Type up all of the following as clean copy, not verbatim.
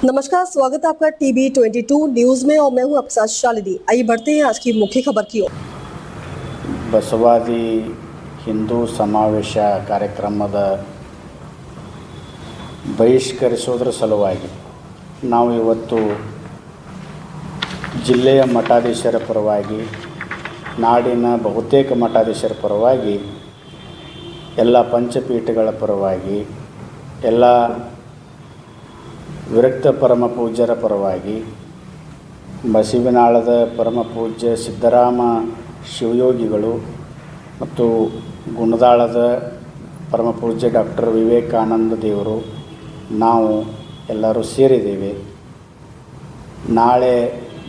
नमस्कार, स्वागत है आपका TB22 न्यूज में और मैं हूं आपके साथ शालिनी। आइए बढ़ते हैं आज की मुख्य खबर की ओर। ಬಸವಾದಿ ಹಿಂದೂ ಸಮಾವೇಶ ಕಾರ್ಯಕ್ರಮದ ಬಹಿಷ್ಕರಿಸೋದ್ರ ಸಲುವಾಗಿ ನಾವು ಇವತ್ತು ಜಿಲ್ಲೆಯ ಮಠಾಧೀಶರ ಪರವಾಗಿ ನಾಡಿನ ಬಹುತೇಕ ಮಠಾಧೀಶರ ಪರವಾಗಿ ಎಲ್ಲ ಪಂಚಪೀಠಗಳ ಪರವಾಗಿ ಎಲ್ಲ ವಿರಕ್ತ ಪರಮ ಪೂಜ್ಯರ ಪರವಾಗಿ ಬಸವನಾಳದ ಪರಮ ಪೂಜ್ಯ ಸಿದ್ದರಾಮ ಶಿವಯೋಗಿಗಳು ಮತ್ತು ಗುಣದಾಳದ ಪರಮ ಪೂಜ್ಯ ಡಾಕ್ಟರ್ ವಿವೇಕಾನಂದ ದೇವರು ನಾವು ಎಲ್ಲರೂ ಸೇರಿದ್ದೇವೆ. ನಾಳೆ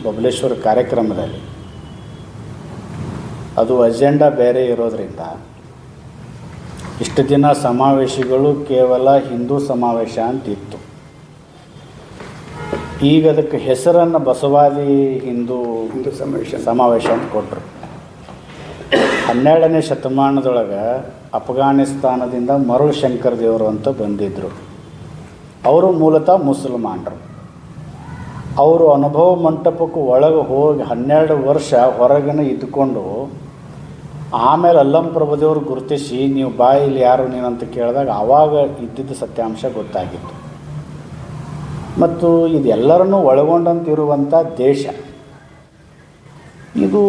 ಬಬಲೇಶ್ವರ ಕಾರ್ಯಕ್ರಮದಲ್ಲಿ ಅದು ಅಜೆಂಡಾ ಬೇರೆ ಇರೋದರಿಂದ ಇಷ್ಟು ದಿನ ಸಮಾವೇಶಗಳು ಕೇವಲ ಹಿಂದೂ ಸಮಾವೇಶ ಅಂತಿತ್ತು. ಈಗ ಅದಕ್ಕೆ ಹೆಸರನ್ನು ಬಸವಾದಿ ಹಿಂದೂ ಸಮಾವೇಶ ಅಂತ ಕೊಟ್ಟರು. 12ನೇ ಶತಮಾನದೊಳಗೆ ಅಫ್ಘಾನಿಸ್ತಾನದಿಂದ ಮರುಳು ಶಂಕರ ದೇವರು ಅಂತ ಬಂದಿದ್ದರು. ಅವರು ಮೂಲತಃ ಮುಸಲ್ಮಾನರು. ಅವರು ಅನುಭವ ಮಂಟಪಕ್ಕೆ ಒಳಗೆ ಹೋಗಿ 12 ವರ್ಷ ಹೊರಗನೆ ಇದ್ದುಕೊಂಡು ಆಮೇಲೆ ಅಲ್ಲಂ ಪ್ರಭುದೇವರು ಗುರುತಿಸಿ ನೀವು ಇಲ್ಲಿ ಯಾರು ನೀನಂತ ಕೇಳಿದಾಗ ಆವಾಗ ಇದ್ದಿದ್ದು ಸತ್ಯಾಂಶ ಗೊತ್ತಾಗಿತ್ತು. ಮತ್ತು ಇದೆಲ್ಲರನ್ನೂ ಒಳಗೊಂಡಂತಿರುವಂಥ ದೇಶ ಇದು.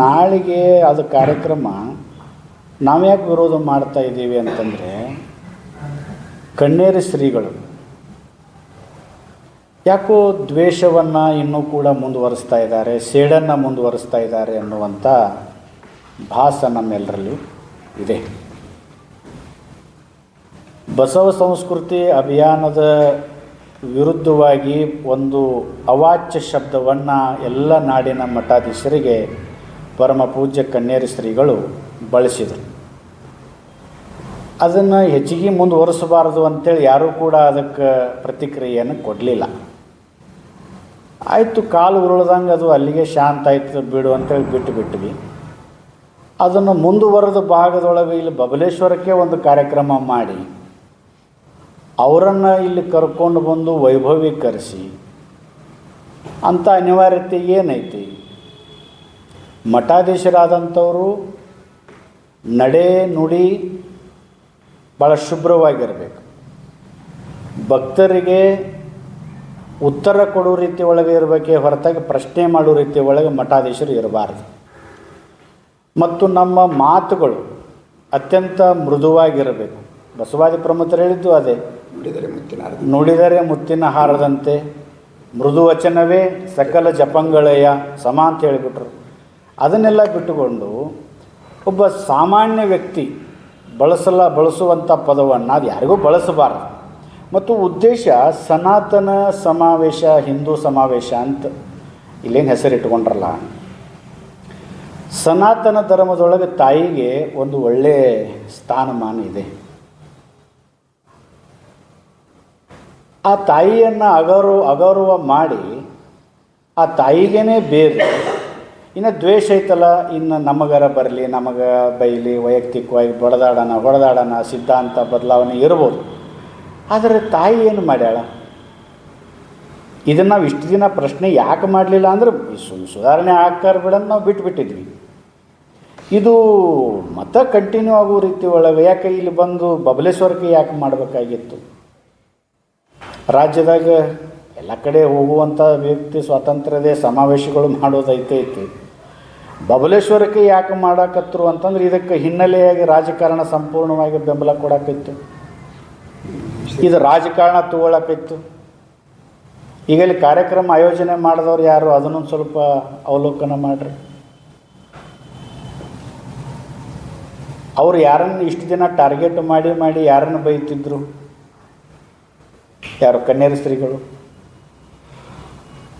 ನಾಳೆಗೆ ಅದು ಕಾರ್ಯಕ್ರಮ ನಾವ್ಯಾಕೆ ವಿರೋಧ ಮಾಡ್ತಾ ಇದ್ದೀವಿ ಅಂತಂದರೆ, ಕಣ್ಣೇರಿ ಶ್ರೀಗಳು ಯಾಕೋ ದ್ವೇಷವನ್ನು ಇನ್ನೂ ಕೂಡ ಮುಂದುವರಿಸ್ತಾ ಇದ್ದಾರೆ, ಸೇಡನ್ನು ಮುಂದುವರಿಸ್ತಾ ಇದ್ದಾರೆ ಅನ್ನುವಂಥ ಭಾಸ ನಮ್ಮೆಲ್ಲರಲ್ಲೂ ಇದೆ. ಬಸವ ಸಂಸ್ಕೃತಿ ಅಭಿಯಾನದ ವಿರುದ್ಧವಾಗಿ ಒಂದು ಅವಾಚ್ಯ ಶಬ್ದವನ್ನು ಎಲ್ಲ ನಾಡಿನ ಮಠಾಧೀಶರಿಗೆ ಪರಮ ಪೂಜ್ಯ ಕಣ್ಣೇರಿ ಶ್ರೀಗಳು ಬಳಸಿದರು. ಅದನ್ನು ಹೆಚ್ಚಿಗೆ ಮುಂದುವರಿಸಬಾರದು ಅಂಥೇಳಿ ಯಾರೂ ಕೂಡ ಅದಕ್ಕೆ ಪ್ರತಿಕ್ರಿಯೆಯನ್ನು ಕೊಡಲಿಲ್ಲ. ಆಯಿತು, ಕಾಲು ಉರುಳ್ದಂಗೆ ಅದು ಅಲ್ಲಿಗೆ ಶಾಂತ ಆಯ್ತು ಬಿಡು ಅಂತೇಳಿ ಬಿಟ್ವಿ. ಅದನ್ನು ಮುಂದುವರೆದ ಭಾಗದೊಳಗೆ ಇಲ್ಲಿ ಬಬಲೇಶ್ವರಕ್ಕೆ ಒಂದು ಕಾರ್ಯಕ್ರಮ ಮಾಡಿ ಅವರನ್ನು ಇಲ್ಲಿ ಕರ್ಕೊಂಡು ಬಂದು ವೈಭವೀಕರಿಸಿ ಅಂಥ ಅನಿವಾರ್ಯತೆ ಏನೈತಿ? ಮಠಾಧೀಶರಾದಂಥವರು ನಡೆ ನುಡಿ ಭಾಳ ಶುಭ್ರವಾಗಿರಬೇಕು. ಭಕ್ತರಿಗೆ ಉತ್ತರ ಕೊಡೋ ರೀತಿ ಒಳಗೆ ಇರಬೇಕೇ ಹೊರತಾಗಿ ಪ್ರಶ್ನೆ ಮಾಡೋ ರೀತಿ ಒಳಗೆ ಮಠಾಧೀಶರು ಇರಬಾರ್ದು. ಮತ್ತು ನಮ್ಮ ಮಾತುಗಳು ಅತ್ಯಂತ ಮೃದುವಾಗಿರಬೇಕು. ಬಸವಾದಿ ಪ್ರಮುಖರು ಹೇಳಿದ್ದು ಅದೇ, ನುಡಿದರೆ ಮುತ್ತಿನ ಹಾರದಂತೆ ಮೃದು ವಚನವೇ ಸಕಲ ಜಪಂಗಳಯ್ಯ ಸಮ ಅಂತ ಹೇಳಿಬಿಟ್ರು. ಅದನ್ನೆಲ್ಲ ಬಿಟ್ಟುಕೊಂಡು ಒಬ್ಬ ಸಾಮಾನ್ಯ ವ್ಯಕ್ತಿ ಬಳಸುವಂಥ ಪದವನ್ನು ಅದು ಯಾರಿಗೂ ಬಳಸಬಾರ್ದು. ಮತ್ತು ಉದ್ದೇಶ ಸನಾತನ ಸಮಾವೇಶ, ಹಿಂದೂ ಸಮಾವೇಶ ಅಂತ ಇಲ್ಲೇನು ಹೆಸರಿಟ್ಕೊಂಡ್ರಲ್ಲ. ಸನಾತನ ಧರ್ಮದೊಳಗೆ ತಾಯಿಗೆ ಒಂದು ಒಳ್ಳೆಯ ಸ್ಥಾನಮಾನ ಇದೆ. ಆ ತಾಯಿಯನ್ನು ಅಗೌರವ ಮಾಡಿ ಆ ತಾಯಿಗೇ ಬೇರೆ ಇನ್ನು ದ್ವೇಷ ಐತಲ್ಲ, ಇನ್ನು ನಮಗರ ಬರಲಿ, ನಮಗೆ ಬೈಲಿ, ವೈಯಕ್ತಿಕವಾಗಿ ಹೊಡೆದಾಡೋಣ ಸಿದ್ಧಾಂತ ಬದಲಾವಣೆ ಇರ್ಬೋದು. ಆದರೆ ತಾಯಿ ಏನು ಮಾಡ್ಯಾಳ? ಇದನ್ನು ನಾವು ಇಷ್ಟು ದಿನ ಪ್ರಶ್ನೆ ಯಾಕೆ ಮಾಡಲಿಲ್ಲ ಅಂದ್ರೆ ಸುಧಾರಣೆ ಆಗ್ತಾರೆ ಬಿಡಂತ ನಾವು ಬಿಟ್ಬಿಟ್ಟಿದ್ವಿ. ಇದು ಮತ್ತೆ ಕಂಟಿನ್ಯೂ ಆಗೋ ರೀತಿ ಒಳಗೆ ಯಾಕೆ ಇಲ್ಲಿ ಬಂದು ಬಬಲೇಶ್ವರಕ್ಕೆ ಯಾಕೆ ಮಾಡಬೇಕಾಗಿತ್ತು? ರಾಜ್ಯದಾಗ ಎಲ್ಲ ಕಡೆ ಹೋಗುವಂಥ ವ್ಯಕ್ತಿ ಸ್ವಾತಂತ್ರ್ಯದೇ, ಸಮಾವೇಶಗಳು ಮಾಡೋದೈತೆ. ಬಬಲೇಶ್ವರಕ್ಕೆ ಯಾಕೆ ಮಾಡಾಕತ್ರು ಅಂತಂದ್ರೆ ಇದಕ್ಕೆ ಹಿನ್ನೆಲೆಯಾಗಿ ರಾಜಕಾರಣ ಸಂಪೂರ್ಣವಾಗಿ ಬೆಂಬಲ ಕೊಡಾಕಿತ್ತು. ಇದು ರಾಜಕಾರಣ ತಗೊಳಕಿತ್ತು. ಈಗ ಇಲ್ಲಿ ಕಾರ್ಯಕ್ರಮ ಆಯೋಜನೆ ಮಾಡಿದವ್ರು ಯಾರು ಅದನ್ನೊಂದು ಸ್ವಲ್ಪ ಅವಲೋಕನ ಮಾಡಿರಿ. ಅವರು ಯಾರನ್ನು ಇಷ್ಟು ದಿನ ಟಾರ್ಗೆಟ್ ಮಾಡಿ ಯಾರನ್ನು ಬೈತಿದ್ರು? ಯಾರು? ಕಣ್ಣೇರಿ ಶ್ರೀಗಳು.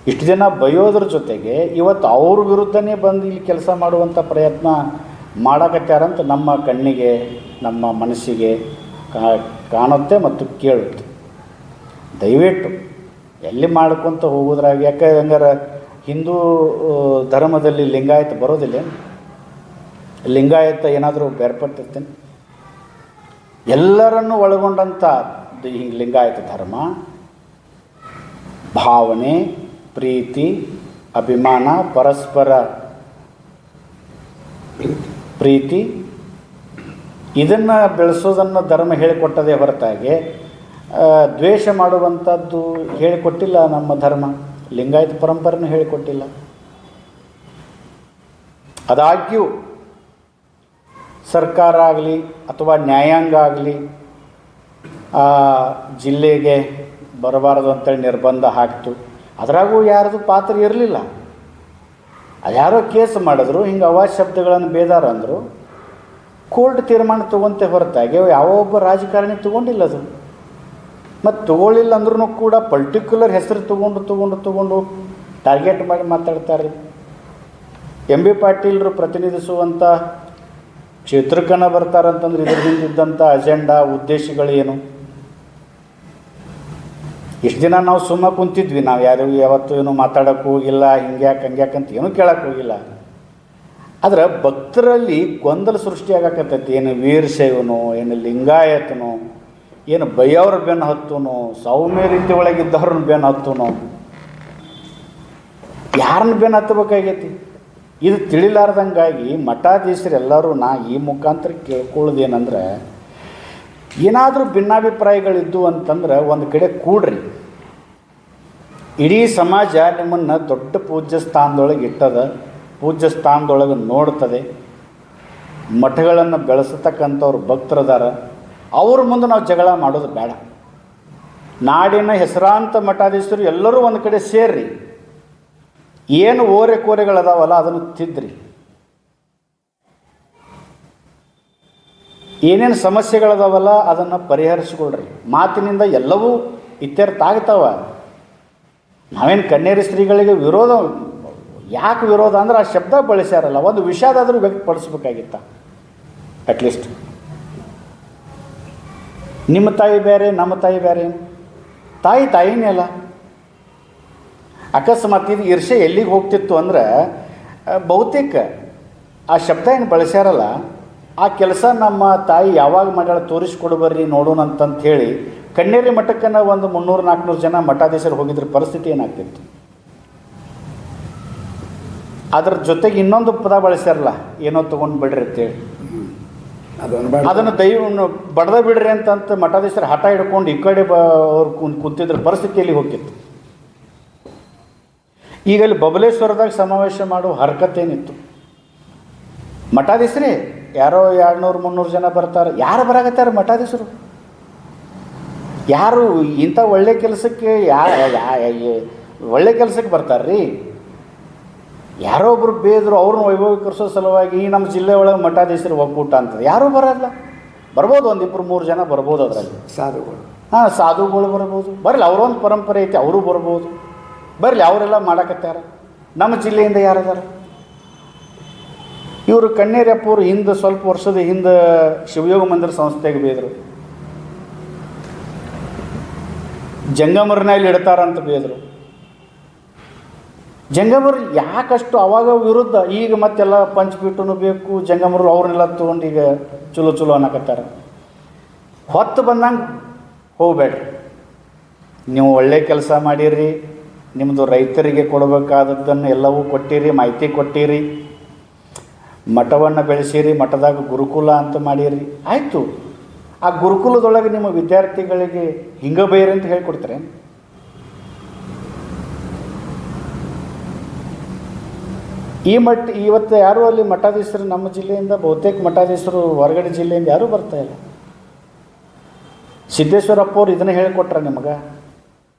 ಇಷ್ಟು ದಿನ ಬೈಯೋದ್ರ ಜೊತೆಗೆ ಇವತ್ತು ಅವ್ರ ವಿರುದ್ಧನೇ ಬಂದು ಇಲ್ಲಿ ಕೆಲಸ ಮಾಡುವಂಥ ಪ್ರಯತ್ನ ಮಾಡಕತ್ಯಾರಂತ ನಮ್ಮ ಕಣ್ಣಿಗೆ, ನಮ್ಮ ಮನಸ್ಸಿಗೆ ಕಾಣುತ್ತೆ ಮತ್ತು ಕೇಳುತ್ತೆ. ದಯವಿಟ್ಟು ಎಲ್ಲಿ ಮಾಡ್ಕೊತ ಹೋಗೋದ್ರಾಗ, ಯಾಕೆ ಹಂಗಾರೆ ಹಿಂದೂ ಧರ್ಮದಲ್ಲಿ ಲಿಂಗಾಯತ ಬರೋದಿಲ್ಲ? ಲಿಂಗಾಯತ ಏನಾದರೂ ಬೇರ್ಪಟ್ಟಿರ್ತೇನೆ? ಎಲ್ಲರನ್ನು ಒಳಗೊಂಡಂಥ ಲಿಂಗಾಯತ ಧರ್ಮ ಭಾವನೆ, ಪ್ರೀತಿ, ಅಭಿಮಾನ, ಪರಸ್ಪರ ಪ್ರೀತಿ ಇದನ್ನು ಬೆಳೆಸೋದನ್ನು ಧರ್ಮ ಹೇಳಿಕೊಟ್ಟದೇ ಹೊರತಾಗಿ ದ್ವೇಷ ಮಾಡುವಂಥದ್ದು ಹೇಳಿಕೊಟ್ಟಿಲ್ಲ ನಮ್ಮ ಧರ್ಮ. ಲಿಂಗಾಯತ ಪರಂಪರೆನೂ ಹೇಳಿಕೊಟ್ಟಿಲ್ಲ. ಆದಾಗ್ಯೂ ಸರ್ಕಾರ ಆಗಲಿ ಅಥವಾ ನ್ಯಾಯಾಂಗ ಆಗಲಿ ಜಿಲ್ಲೆಗೆ ಬರಬಾರದು ಅಂತೇಳಿ ನಿರ್ಬಂಧ ಹಾಕ್ತು. ಅದರಾಗೂ ಯಾರ್ದು ಪಾತ್ರ ಇರಲಿಲ್ಲ. ಅದ್ಯಾರೋ ಕೇಸ್ ಮಾಡಿದ್ರು, ಹಿಂಗೆ ಅವಾಜ್ ಶಬ್ದಗಳನ್ನು ಬೇದಾರ ಅಂದರು. ಕೋರ್ಟ್ ತೀರ್ಮಾನ ತೊಗೊಂತೆ ಹೊರತಾಗಿ ಯಾವ ಒಬ್ಬ ರಾಜಕಾರಣಿ ತೊಗೊಂಡಿಲ್ಲ ಅದು. ಮತ್ತು ತೊಗೊಳ್ಳಿಲ್ಲ ಅಂದ್ರೂ ಕೂಡ ಪರ್ಟಿಕ್ಯುಲರ್ ಹೆಸರು ತೊಗೊಂಡು ಟಾರ್ಗೆಟ್ ಮಾಡಿ ಮಾತಾಡ್ತಾರೆ. ಎಂ.ಬಿ. ಪಾಟೀಲರು ಪ್ರತಿನಿಧಿಸುವಂಥ ಕ್ಷೇತ್ರಕ್ಕನ ಬರ್ತಾರಂತಂದ್ರೆ ಇದ್ರ ಹಿಂದಿದ್ದಂಥ ಅಜೆಂಡಾ ಉದ್ದೇಶಗಳೇನು? ಇಷ್ಟು ದಿನ ನಾವು ಸುಮ್ಮ ಕುಂತಿದ್ವಿ. ನಾವು ಯಾರು ಯಾವತ್ತೂ ಏನು ಮಾತಾಡೋಕ್ಕೆ ಹೋಗಿಲ್ಲ, ಹಂಗ್ಯಾಕಂತ ಏನೂ ಕೇಳೋಕ್ಕೆ ಹೋಗಿಲ್ಲ. ಆದರೆ ಭಕ್ತರಲ್ಲಿ ಗೊಂದಲ ಸೃಷ್ಟಿಯಾಗಕತ್ತೈತಿ. ಏನು ವೀರಶೈವನೋ, ಏನು ಲಿಂಗಾಯತನೋ, ಏನು ಬೈಯವ್ರ ಬೆನ್ನು ಹತ್ತುನೋ, ಸೌಮ್ಯ ರೀತಿ ಒಳಗಿದ್ದವ್ರನ್ನ ಬೆನ್ನು ಹತ್ತುನೋ, ಯಾರನ್ನ ಬೆನ್ನು ಹತ್ತಬೇಕಾಗೈತಿ? ಇದು ತಿಳಿಲಾರ್ದಂಗಾಗಿ ಮಠಾಧೀಶರೆಲ್ಲರೂ ಈ ಮುಖಾಂತರ ಕೇಳ್ಕೊಳ್ಳೋದೇನೆಂದ್ರೆ, ಏನಾದರೂ ಭಿನ್ನಾಭಿಪ್ರಾಯಗಳಿದ್ದು ಅಂತಂದ್ರೆ ಒಂದು ಕಡೆ ಕೂಡ್ರಿ. ಇಡೀ ಸಮಾಜ ನಿಮ್ಮನ್ನು ದೊಡ್ಡ ಪೂಜ್ಯ ಸ್ಥಾನದೊಳಗೆ ಇಟ್ಟದ, ಪೂಜ್ಯ ಸ್ಥಾನದೊಳಗೆ ನೋಡ್ತದೆ. ಮಠಗಳನ್ನು ಬೆಳೆಸತಕ್ಕಂಥವ್ರು ಭಕ್ತರದಾರ, ಅವ್ರ ಮುಂದೆ ನಾವು ಜಗಳ ಮಾಡೋದು ಬೇಡ. ನಾಡಿನ ಹೆಸರಾಂತ ಮಠಾಧೀಶರು ಎಲ್ಲರೂ ಒಂದು ಕಡೆ ಸೇರ್ರಿ. ಏನು ಓರೆ ಕೋರೆಗಳದಾವಲ್ಲ ಅದನ್ನು ತಿದ್ರಿ. ಏನೇನು ಸಮಸ್ಯೆಗಳದಾವಲ್ಲ ಅದನ್ನು ಪರಿಹರಿಸ್ಕೊಳ್ರಿ. ಮಾತಿನಿಂದ ಎಲ್ಲವೂ ಇತ್ಯರ್ಥ ಆಗ್ತಾವ. ನಾವೇನು ಕನ್ನೇರಿ ಶ್ರೀಗಳಿಗೆ ವಿರೋಧ, ಯಾಕೆ ವಿರೋಧ ಅಂದ್ರೆ ಆ ಶಬ್ದ ಬಳಸ್ಯಾರಲ್ಲ, ಒಂದು ವಿಷಾದಾದರೂ ವ್ಯಕ್ತಪಡಿಸ್ಬೇಕಾಗಿತ್ತ. ಅಟ್ಲೀಸ್ಟ್ ನಿಮ್ಮ ತಾಯಿ ಬೇರೆ, ನಮ್ಮ ತಾಯಿ ಬೇರೆ. ತಾಯಿನೇ ಅಲ್ಲ. ಅಕಸ್ಮಾತ್ ಇದು ಈರ್ಷೆ ಎಲ್ಲಿಗೆ ಹೋಗ್ತಿತ್ತು ಅಂದ್ರೆ, ಬಹುತೇಕ ಆ ಶಬ್ದ ಏನು ಬಳಸ್ಯಾರಲ್ಲ, ಆ ಕೆಲಸ ನಮ್ಮ ತಾಯಿ ಯಾವಾಗ ಮಾಡ್ಯಾಳ ತೋರಿಸ್ಕೊಡ್ಬರ್ರಿ ನೋಡೋಣ ಅಂತಂತ ಹೇಳಿ ಕನ್ನೇರಿ ಮಠಕ್ಕನ ಒಂದು 300-400 ಜನ ಮಠಾಧೀಶರು ಹೋಗಿದ್ರ ಪರಿಸ್ಥಿತಿ ಏನಾಗ್ತಿತ್ತು. ಅದ್ರ ಜೊತೆಗೆ ಇನ್ನೊಂದು ಪದ ಬಳಸ್ಯಾರಲ್ಲ, ಏನೋ ತೊಗೊಂಡು ಬಿಡ್ರಿ ಅಂತೇಳಿ, ಅದನ್ನು ದೈವವನ್ನು ಬಡ್ದ ಬಿಡ್ರಿ ಅಂತಂತ ಮಠಾಧೀಶರು ಹಠ ಹಿಡ್ಕೊಂಡು ಈ ಕಡೆ ಅವ್ರು ಕುಂತಿದ್ರ ಪರಿಸ್ಥಿತಿಯಲ್ಲಿ ಹೋಗಿತ್ತು. ಈಗ ಅಲ್ಲಿ ಬಬಲೇಶ್ವರದಾಗ ಸಮಾವೇಶ ಮಾಡೋ ಹರಕತ್ತೇನಿತ್ತು? ಮಠಾಧೀಶರೇ ಯಾರೋ 200-300 ಜನ ಬರ್ತಾರೆ. ಯಾರು ಬರಾಕತ್ತಾರೆ? ಮಠಾಧೀಶರು. ಯಾರು ಇಂಥ ಒಳ್ಳೆ ಕೆಲಸಕ್ಕೆ ಒಳ್ಳೆ ಕೆಲಸಕ್ಕೆ ಬರ್ತಾರ್ರಿ? ಯಾರೋ ಒಬ್ರು ಬೇದರು, ಅವ್ರನ್ನ ವೈಭವೀಕರಿಸೋ ಸಲುವಾಗಿ ಈ ನಮ್ಮ ಜಿಲ್ಲೆ ಒಳಗೆ ಮಠಾಧೀಶರು ಒಕ್ಕೂಟ ಅಂತದೆ. ಯಾರೂ ಬರಲ್ಲ. ಬರ್ಬೋದು, 1-2-3 ಜನ ಬರ್ಬೋದು. ಅದರಲ್ಲಿ ಸಾಧುಗಳು, ಸಾಧುಗಳು ಬರ್ಬೋದು. ಬರಲಿ, ಅವರೊಂದು ಪರಂಪರೆ ಐತಿ, ಅವರು ಬರ್ಬೋದು. ಬರಲಿ, ಅವರೆಲ್ಲ ಮಾಡಕತ್ತಾರ. ನಮ್ಮ ಜಿಲ್ಲೆಯಿಂದ ಯಾರದಾರ? ಇವರು ಕನ್ನೇರಪ್ಪವ್ರು ಹಿಂದೆ ಸ್ವಲ್ಪ ವರ್ಷದ ಹಿಂದೆ ಶಿವಯೋಗ ಮಂದಿರ ಸಂಸ್ಥೆಗೆ ಬೇದರು, ಜಂಗಮರನಲ್ಲಿ ಇಡ್ತಾರಂತ ಬೇದರು. ಜಂಗಮರು ಯಾಕಷ್ಟು ಅವಾಗ ವಿರುದ್ಧ, ಈಗ ಮತ್ತೆಲ್ಲ ಪಂಚಪೀಠನೂ ಬೇಕು, ಜಂಗಮರು ಅವ್ರನ್ನೆಲ್ಲ ತೊಗೊಂಡು ಈಗ ಚಲೋ ಅನ್ನಕತ್ತಾರ. ಹೊತ್ತು ಬಂದಂಗೆ ಹೋಗಬೇಡ್ರಿ. ನೀವು ಒಳ್ಳೆ ಕೆಲಸ ಮಾಡಿರಿ, ನಿಮ್ಮದು ರೈತರಿಗೆ ಕೊಡಬೇಕಾದದ್ದನ್ನು ಎಲ್ಲವೂ ಕೊಟ್ಟಿರಿ, ಮಾಹಿತಿ ಕೊಟ್ಟಿರಿ, ಮಠವನ್ನು ಬೆಳೆಸಿರಿ, ಮಠದಾಗ ಗುರುಕುಲ ಅಂತ ಮಾಡಿರಿ. ಆಯಿತು, ಆ ಗುರುಕುಲದೊಳಗೆ ನಿಮ್ಮ ವಿದ್ಯಾರ್ಥಿಗಳಿಗೆ ಹಿಂಗೆ ಬೈರಿ ಅಂತ ಹೇಳ್ಕೊಡ್ತಾರೆ. ಇವತ್ತು ಯಾರೂ ಅಲ್ಲಿ ಮಠಾಧೀಶರು ನಮ್ಮ ಜಿಲ್ಲೆಯಿಂದ, ಬಹುತೇಕ ಮಠಾಧೀಶರು ಹೊರಗಡೆ ಜಿಲ್ಲೆಯಿಂದ ಯಾರೂ ಬರ್ತಾಯಿಲ್ಲ. ಸಿದ್ದೇಶ್ವರಪ್ಪವ್ರು ಇದನ್ನು ಹೇಳಿಕೊಟ್ರೆ ನಿಮಗೆ.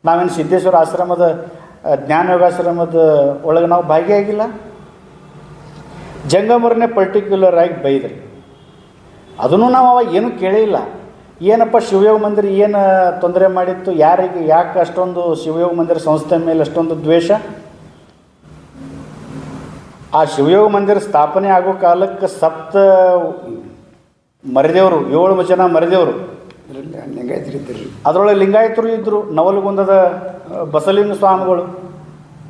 ನಾವೇನು ಸಿದ್ದೇಶ್ವರ ಆಶ್ರಮದ ಜ್ಞಾನ ಯೋಗಾಶ್ರಮದ ಒಳಗೆ ನಾವು ಭಾಗಿಯಾಗಿಲ್ಲ. ಜಂಗಮರನ್ನೇ ಪರ್ಟಿಕ್ಯುಲರ್ ಆಗಿ ಬೈದ್ರಿ. ಅದನ್ನು ನಾವು ಅವಾಗ ಏನೂ ಕೇಳೇ ಇಲ್ಲ. ಏನಪ್ಪ ಶಿವಯೋಗ ಮಂದಿರ ಏನು ತೊಂದರೆ ಮಾಡಿತ್ತು, ಯಾಕೆ ಅಷ್ಟೊಂದು ಶಿವಯೋಗ ಮಂದಿರ ಸಂಸ್ಥೆ ಮೇಲೆ ಅಷ್ಟೊಂದು ದ್ವೇಷ? ಆ ಶಿವಯೋಗ ಮಂದಿರ ಸ್ಥಾಪನೆ ಆಗೋ ಕಾಲಕ್ಕೆ ಮರಿದೇವರು 7 ಜನ ಮರಿದೇವರು, ಅದರೊಳಗೆ ಲಿಂಗಾಯತರು ಇದ್ದರು. ನವಲಗುಂದದ ಬಸಲಿಂಗ ಸ್ವಾಮಿಗಳು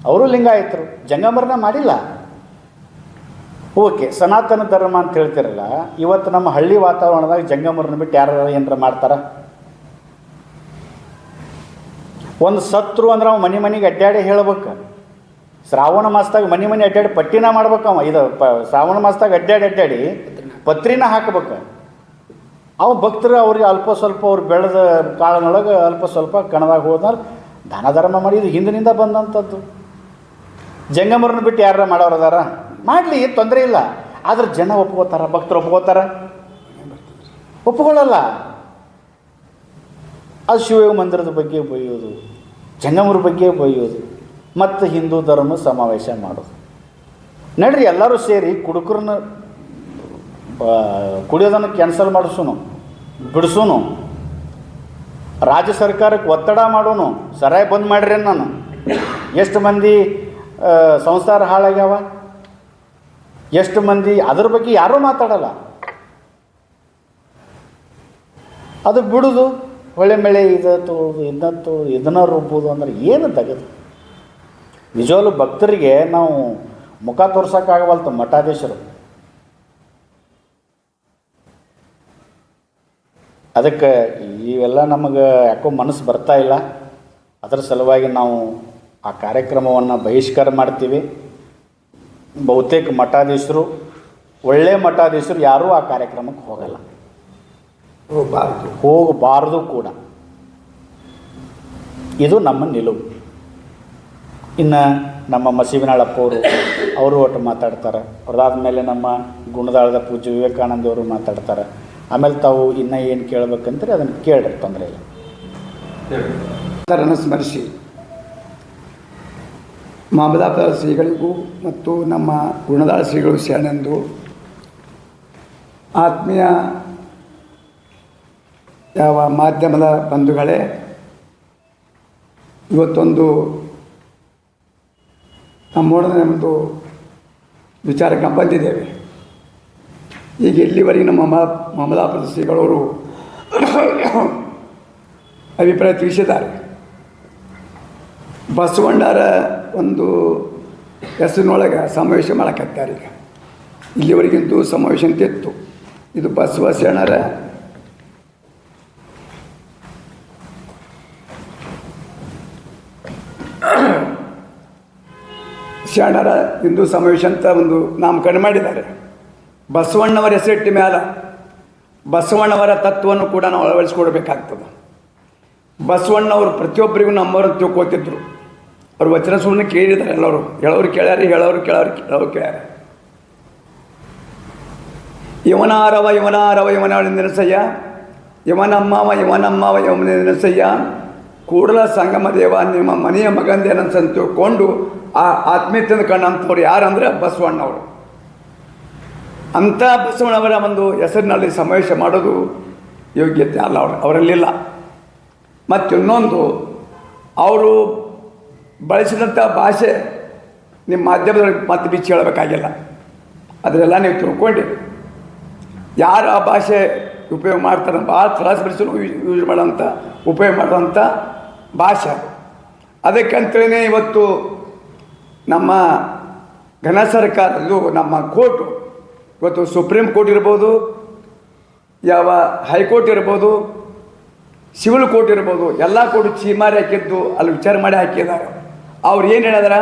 ಅವರು ಲಿಂಗಾಯತರು. ಜಂಗಮರನ್ನ ಮಾಡಿಲ್ಲ. ಓಕೆ, ಸನಾತನ ಧರ್ಮ ಅಂತ ಹೇಳ್ತಿರಲ್ಲ, ಇವತ್ತು ನಮ್ಮ ಹಳ್ಳಿ ವಾತಾವರಣದಾಗ ಜಂಗಮರನ್ನ ಬಿಟ್ಟು ಯಾರು ಏನಾರ ಮಾಡ್ತಾರ? ಒಂದು ಸತ್ರು ಅಂದ್ರೆ ಅವ ಮನೆಗೆ ಅಡ್ಡಾಡಿ ಹೇಳ್ಬೇಕು. ಶ್ರಾವಣ ಮಾಸದಾಗ ಮನೆ ಅಡ್ಡಾಡಿ ಪಟ್ಟಿನ ಮಾಡ್ಬೇಕು. ಅವ ಇದು ಶ್ರಾವಣ ಮಾಸದಾಗ ಅಡ್ಡಾಡಿ ಪತ್ರಿನ ಹಾಕ್ಬೇಕು. ಅವ ಭಕ್ತರು ಅವ್ರಿಗೆ ಅಲ್ಪ ಸ್ವಲ್ಪ ಅವ್ರು ಬೆಳೆದ ಕಾಳಿನೊಳಗೆ ಅಲ್ಪ ಸ್ವಲ್ಪ ಕಣದಾಗ ಹೋದ್ರೆ ದಾನ ಧರ್ಮ ಮಾಡಿ ಇದು ಹಿಂದಿನಿಂದ ಬಂದಂಥದ್ದು. ಜಂಗಮರನ್ನ ಬಿಟ್ಟು ಯಾರ ಮಾಡೋರು ಅದಾರ, ಮಾಡಲಿ, ತೊಂದರೆ ಇಲ್ಲ. ಆದ್ರೆ ಜನ ಒಪ್ಕೋತಾರ, ಭಕ್ತರು ಒಪ್ಕೋತಾರ? ಒಪ್ಕೊಳ್ಳಲ್ಲ. ಅದು ಶಿವ ಮಂದಿರದ ಬಗ್ಗೆ ಬೈಯೋದು, ಜಂಗಮರ ಬಗ್ಗೆ ಬೈಯೋದು, ಮತ್ತು ಹಿಂದೂ ಧರ್ಮ ಸಮಾವೇಶ ಮಾಡೋದು. ನಡ್ರಿ ಎಲ್ಲರೂ ಸೇರಿ ಕುಡುಕರನ್ನ ಕುಡಿಯೋದನ್ನು ಕ್ಯಾನ್ಸಲ್ ಮಾಡಿಸೋನು, ಬಿಡಿಸೋನು, ರಾಜ್ಯ ಸರ್ಕಾರಕ್ಕೆ ಒತ್ತಡ ಮಾಡೋನು, ಸರಾಯಿ ಬಂದ್ ಮಾಡ್ರಿ. ನಾನು ಎಷ್ಟು ಮಂದಿ ಸಂಸಾರ ಹಾಳಾಗ್ಯಾವ, ಎಷ್ಟು ಮಂದಿ ಅದ್ರ ಬಗ್ಗೆ ಯಾರೂ ಮಾತಾಡಲ್ಲ. ಅದು ಬಿಡೋದು, ಹೊಳೆ ಮಳೆ ಇದು ತೊಗೊಳ್ಳೋದು, ಇದನ್ನು ತೊಗೊಳ್ಳೋದು, ಇದನ್ನು ರುಬ್ಬೋದು ಅಂದ್ರೆ ಏನು ತೆಗೆದು. ನಿಜವಾಗ್ಲೂ ಭಕ್ತರಿಗೆ ನಾವು ಮುಖ ತೋರ್ಸೋಕ್ಕಾಗವಲ್ತು ಮಠಾಧೀಶರು. ಅದಕ್ಕೆ ಇವೆಲ್ಲ ನಮಗೆ ಯಾಕೋ ಮನಸ್ಸು ಬರ್ತಾ ಇಲ್ಲ. ಅದರ ಸಲುವಾಗಿ ನಾವು ಆ ಕಾರ್ಯಕ್ರಮವನ್ನು ಬಹಿಷ್ಕಾರ ಮಾಡ್ತೀವಿ. ಬಹುತೇಕ ಮಠಾಧೀಶರು, ಒಳ್ಳೆಯ ಮಠಾಧೀಶರು ಯಾರೂ ಆ ಕಾರ್ಯಕ್ರಮಕ್ಕೆ ಹೋಗಲ್ಲ, ಹೋಗಬಾರ್ದು ಕೂಡ. ಇದು ನಮ್ಮ ನಿಲುವು. ಇನ್ನು ನಮ್ಮ ಮಸೀಬಿನಾಳಪ್ಪ ಅವರು ಒಟ್ಟು ಮಾತಾಡ್ತಾರೆ. ಅವ್ರದಾದ್ಮೇಲೆ ನಮ್ಮ ಗುಣದಾಳದ ಪೂಜ್ಯ ವಿವೇಕಾನಂದ ಅವರು ಮಾತಾಡ್ತಾರೆ. ಆಮೇಲೆ ತಾವು ಇನ್ನೂ ಏನು ಕೇಳಬೇಕಂದ್ರೆ ಅದನ್ನು ಕೇಳ್ರಿ, ತೊಂದರೆ ಇಲ್ಲ. ಅದನ್ನು ಸ್ಮರಿಸಿ ಮಾಮದಾಪುರ ಶ್ರೀಗಳಿಗೂ ಮತ್ತು ನಮ್ಮ ಗುಣದಾಳ ಶ್ರೀಗಳು ಶರಣೆಂದು ಆತ್ಮೀಯ ಯಾವ ಮಾಧ್ಯಮದ ಬಂಧುಗಳೇ, ಇವತ್ತೊಂದು ನಮ್ಮೊಡನೆ ಒಂದು ವಿಚಾರಕ್ಕೆ ಬಂದಿದ್ದೇವೆ. ಈಗ ಇಲ್ಲಿವರೆಗೆ ನಮ್ಮ ಮಾಮದಾಪುರ ಶ್ರೀಗಳವರು ಅಭಿಪ್ರಾಯ ತಿಳಿಸಿದ್ದಾರೆ. ಬಸವಣ್ಣರ ಒಂದು ಹೆಸರಿನೊಳಗೆ ಸಮಾವೇಶ ಮಾಡಕತ್ತಾರೆ. ಈಗ ಇಲ್ಲಿವರೆಗಿಂತೂ ಸಮಾವೇಶ ಅಂತಿತ್ತು. ಇದು ಬಸವ ಶರಣರ ಹಿಂದೂ ಸಮಾವೇಶ ಅಂತ ಒಂದು ನಾಮಕರಣ ಮಾಡಿದ್ದಾರೆ. ಬಸವಣ್ಣವರ ಹೆಸರಿಟ್ಟ ಮೇಲೆ ಬಸವಣ್ಣವರ ತತ್ವವನ್ನು ಕೂಡ ನಾವು ಅಳವಡಿಸ್ಕೊಡ್ಬೇಕಾಗ್ತದೆ. ಬಸವಣ್ಣವರು ಪ್ರತಿಯೊಬ್ಬರಿಗೂ ನಮ್ಮವ್ರನ್ನ ತಿಳ್ಕೊತಿದ್ರು. ಅವ್ರ ವಚನ ಸುಮ್ಮನೆ ಕೇಳಿದ್ದಾರೆ. ಎಲ್ಲರೂ ಹೇಳೋರು ಕೇಳ್ಯಾರ, ಹೇಳೋರು ಕೇಳ್ಯಾರ. ಇವನಾರವ ಇವನೆನಸಯ್ಯ, ಇವನಮ್ಮವ ಇವನೆನಸಯ್ಯ, ಕೂಡಲ ಸಂಗಮ ದೇವ ನಿಮ್ಮ ಮನೆಯ ಮಗಂದೇನಂತ ತಿಳ್ಕೊಂಡು ಆ ಆತ್ಮೀಯತೆಯಿಂದ ಕಂಡಂಥವ್ರು ಯಾರಂದರೆ ಬಸವಣ್ಣವರು. ಅಂಥ ಬಸವಣ್ಣವರ ಒಂದು ಹೆಸರಿನಲ್ಲಿ ಸಮಾವೇಶ ಮಾಡೋದು ಯೋಗ್ಯತೆ ಅಲ್ಲ, ಅವರಲ್ಲಿಲ್ಲ. ಮತ್ತು ಇನ್ನೊಂದು, ಅವರು ಬಳಸಿದಂಥ ಭಾಷೆ ನಿಮ್ಮ ಮಾಧ್ಯಮದಲ್ಲಿ ಮತ್ತೆ ಬಿಚ್ಚಿ ಹೇಳಬೇಕಾಗಿಲ್ಲ. ಅದರೆಲ್ಲ ನೀವು ತಿಳ್ಕೊಂಡಿರಿ. ಯಾರು ಆ ಭಾಷೆ ಉಪಯೋಗ ಮಾಡ್ತಾರೆ, ಭಾಳ ತ್ರಾಸಪಡಿಸಲು ಯೂಸ್ ಮಾಡೋಂಥ ಉಪಯೋಗ ಮಾಡೋಂಥ ಭಾಷೆ. ಅದಕ್ಕಂತೇಳಿ ಇವತ್ತು ನಮ್ಮ ಘನ ಸರ್ಕಾರದ್ದು ನಮ್ಮ ಕೋರ್ಟು, ಇವತ್ತು ಸುಪ್ರೀಂ ಕೋರ್ಟ್ ಇರ್ಬೋದು, ಯಾವ ಹೈಕೋರ್ಟ್ ಇರ್ಬೋದು, ಸಿವಿಲ್ ಕೋರ್ಟ್ ಇರ್ಬೋದು, ಎಲ್ಲ ಕೋರ್ಟ್ ಚೀಮಾರಿ ಹಾಕಿದ್ದು ಅಲ್ಲಿ ವಿಚಾರ ಮಾಡಿ ಹಾಕಿದ್ದಾರೆ. ಅವ್ರು ಏನು ಹೇಳಿದಾರ,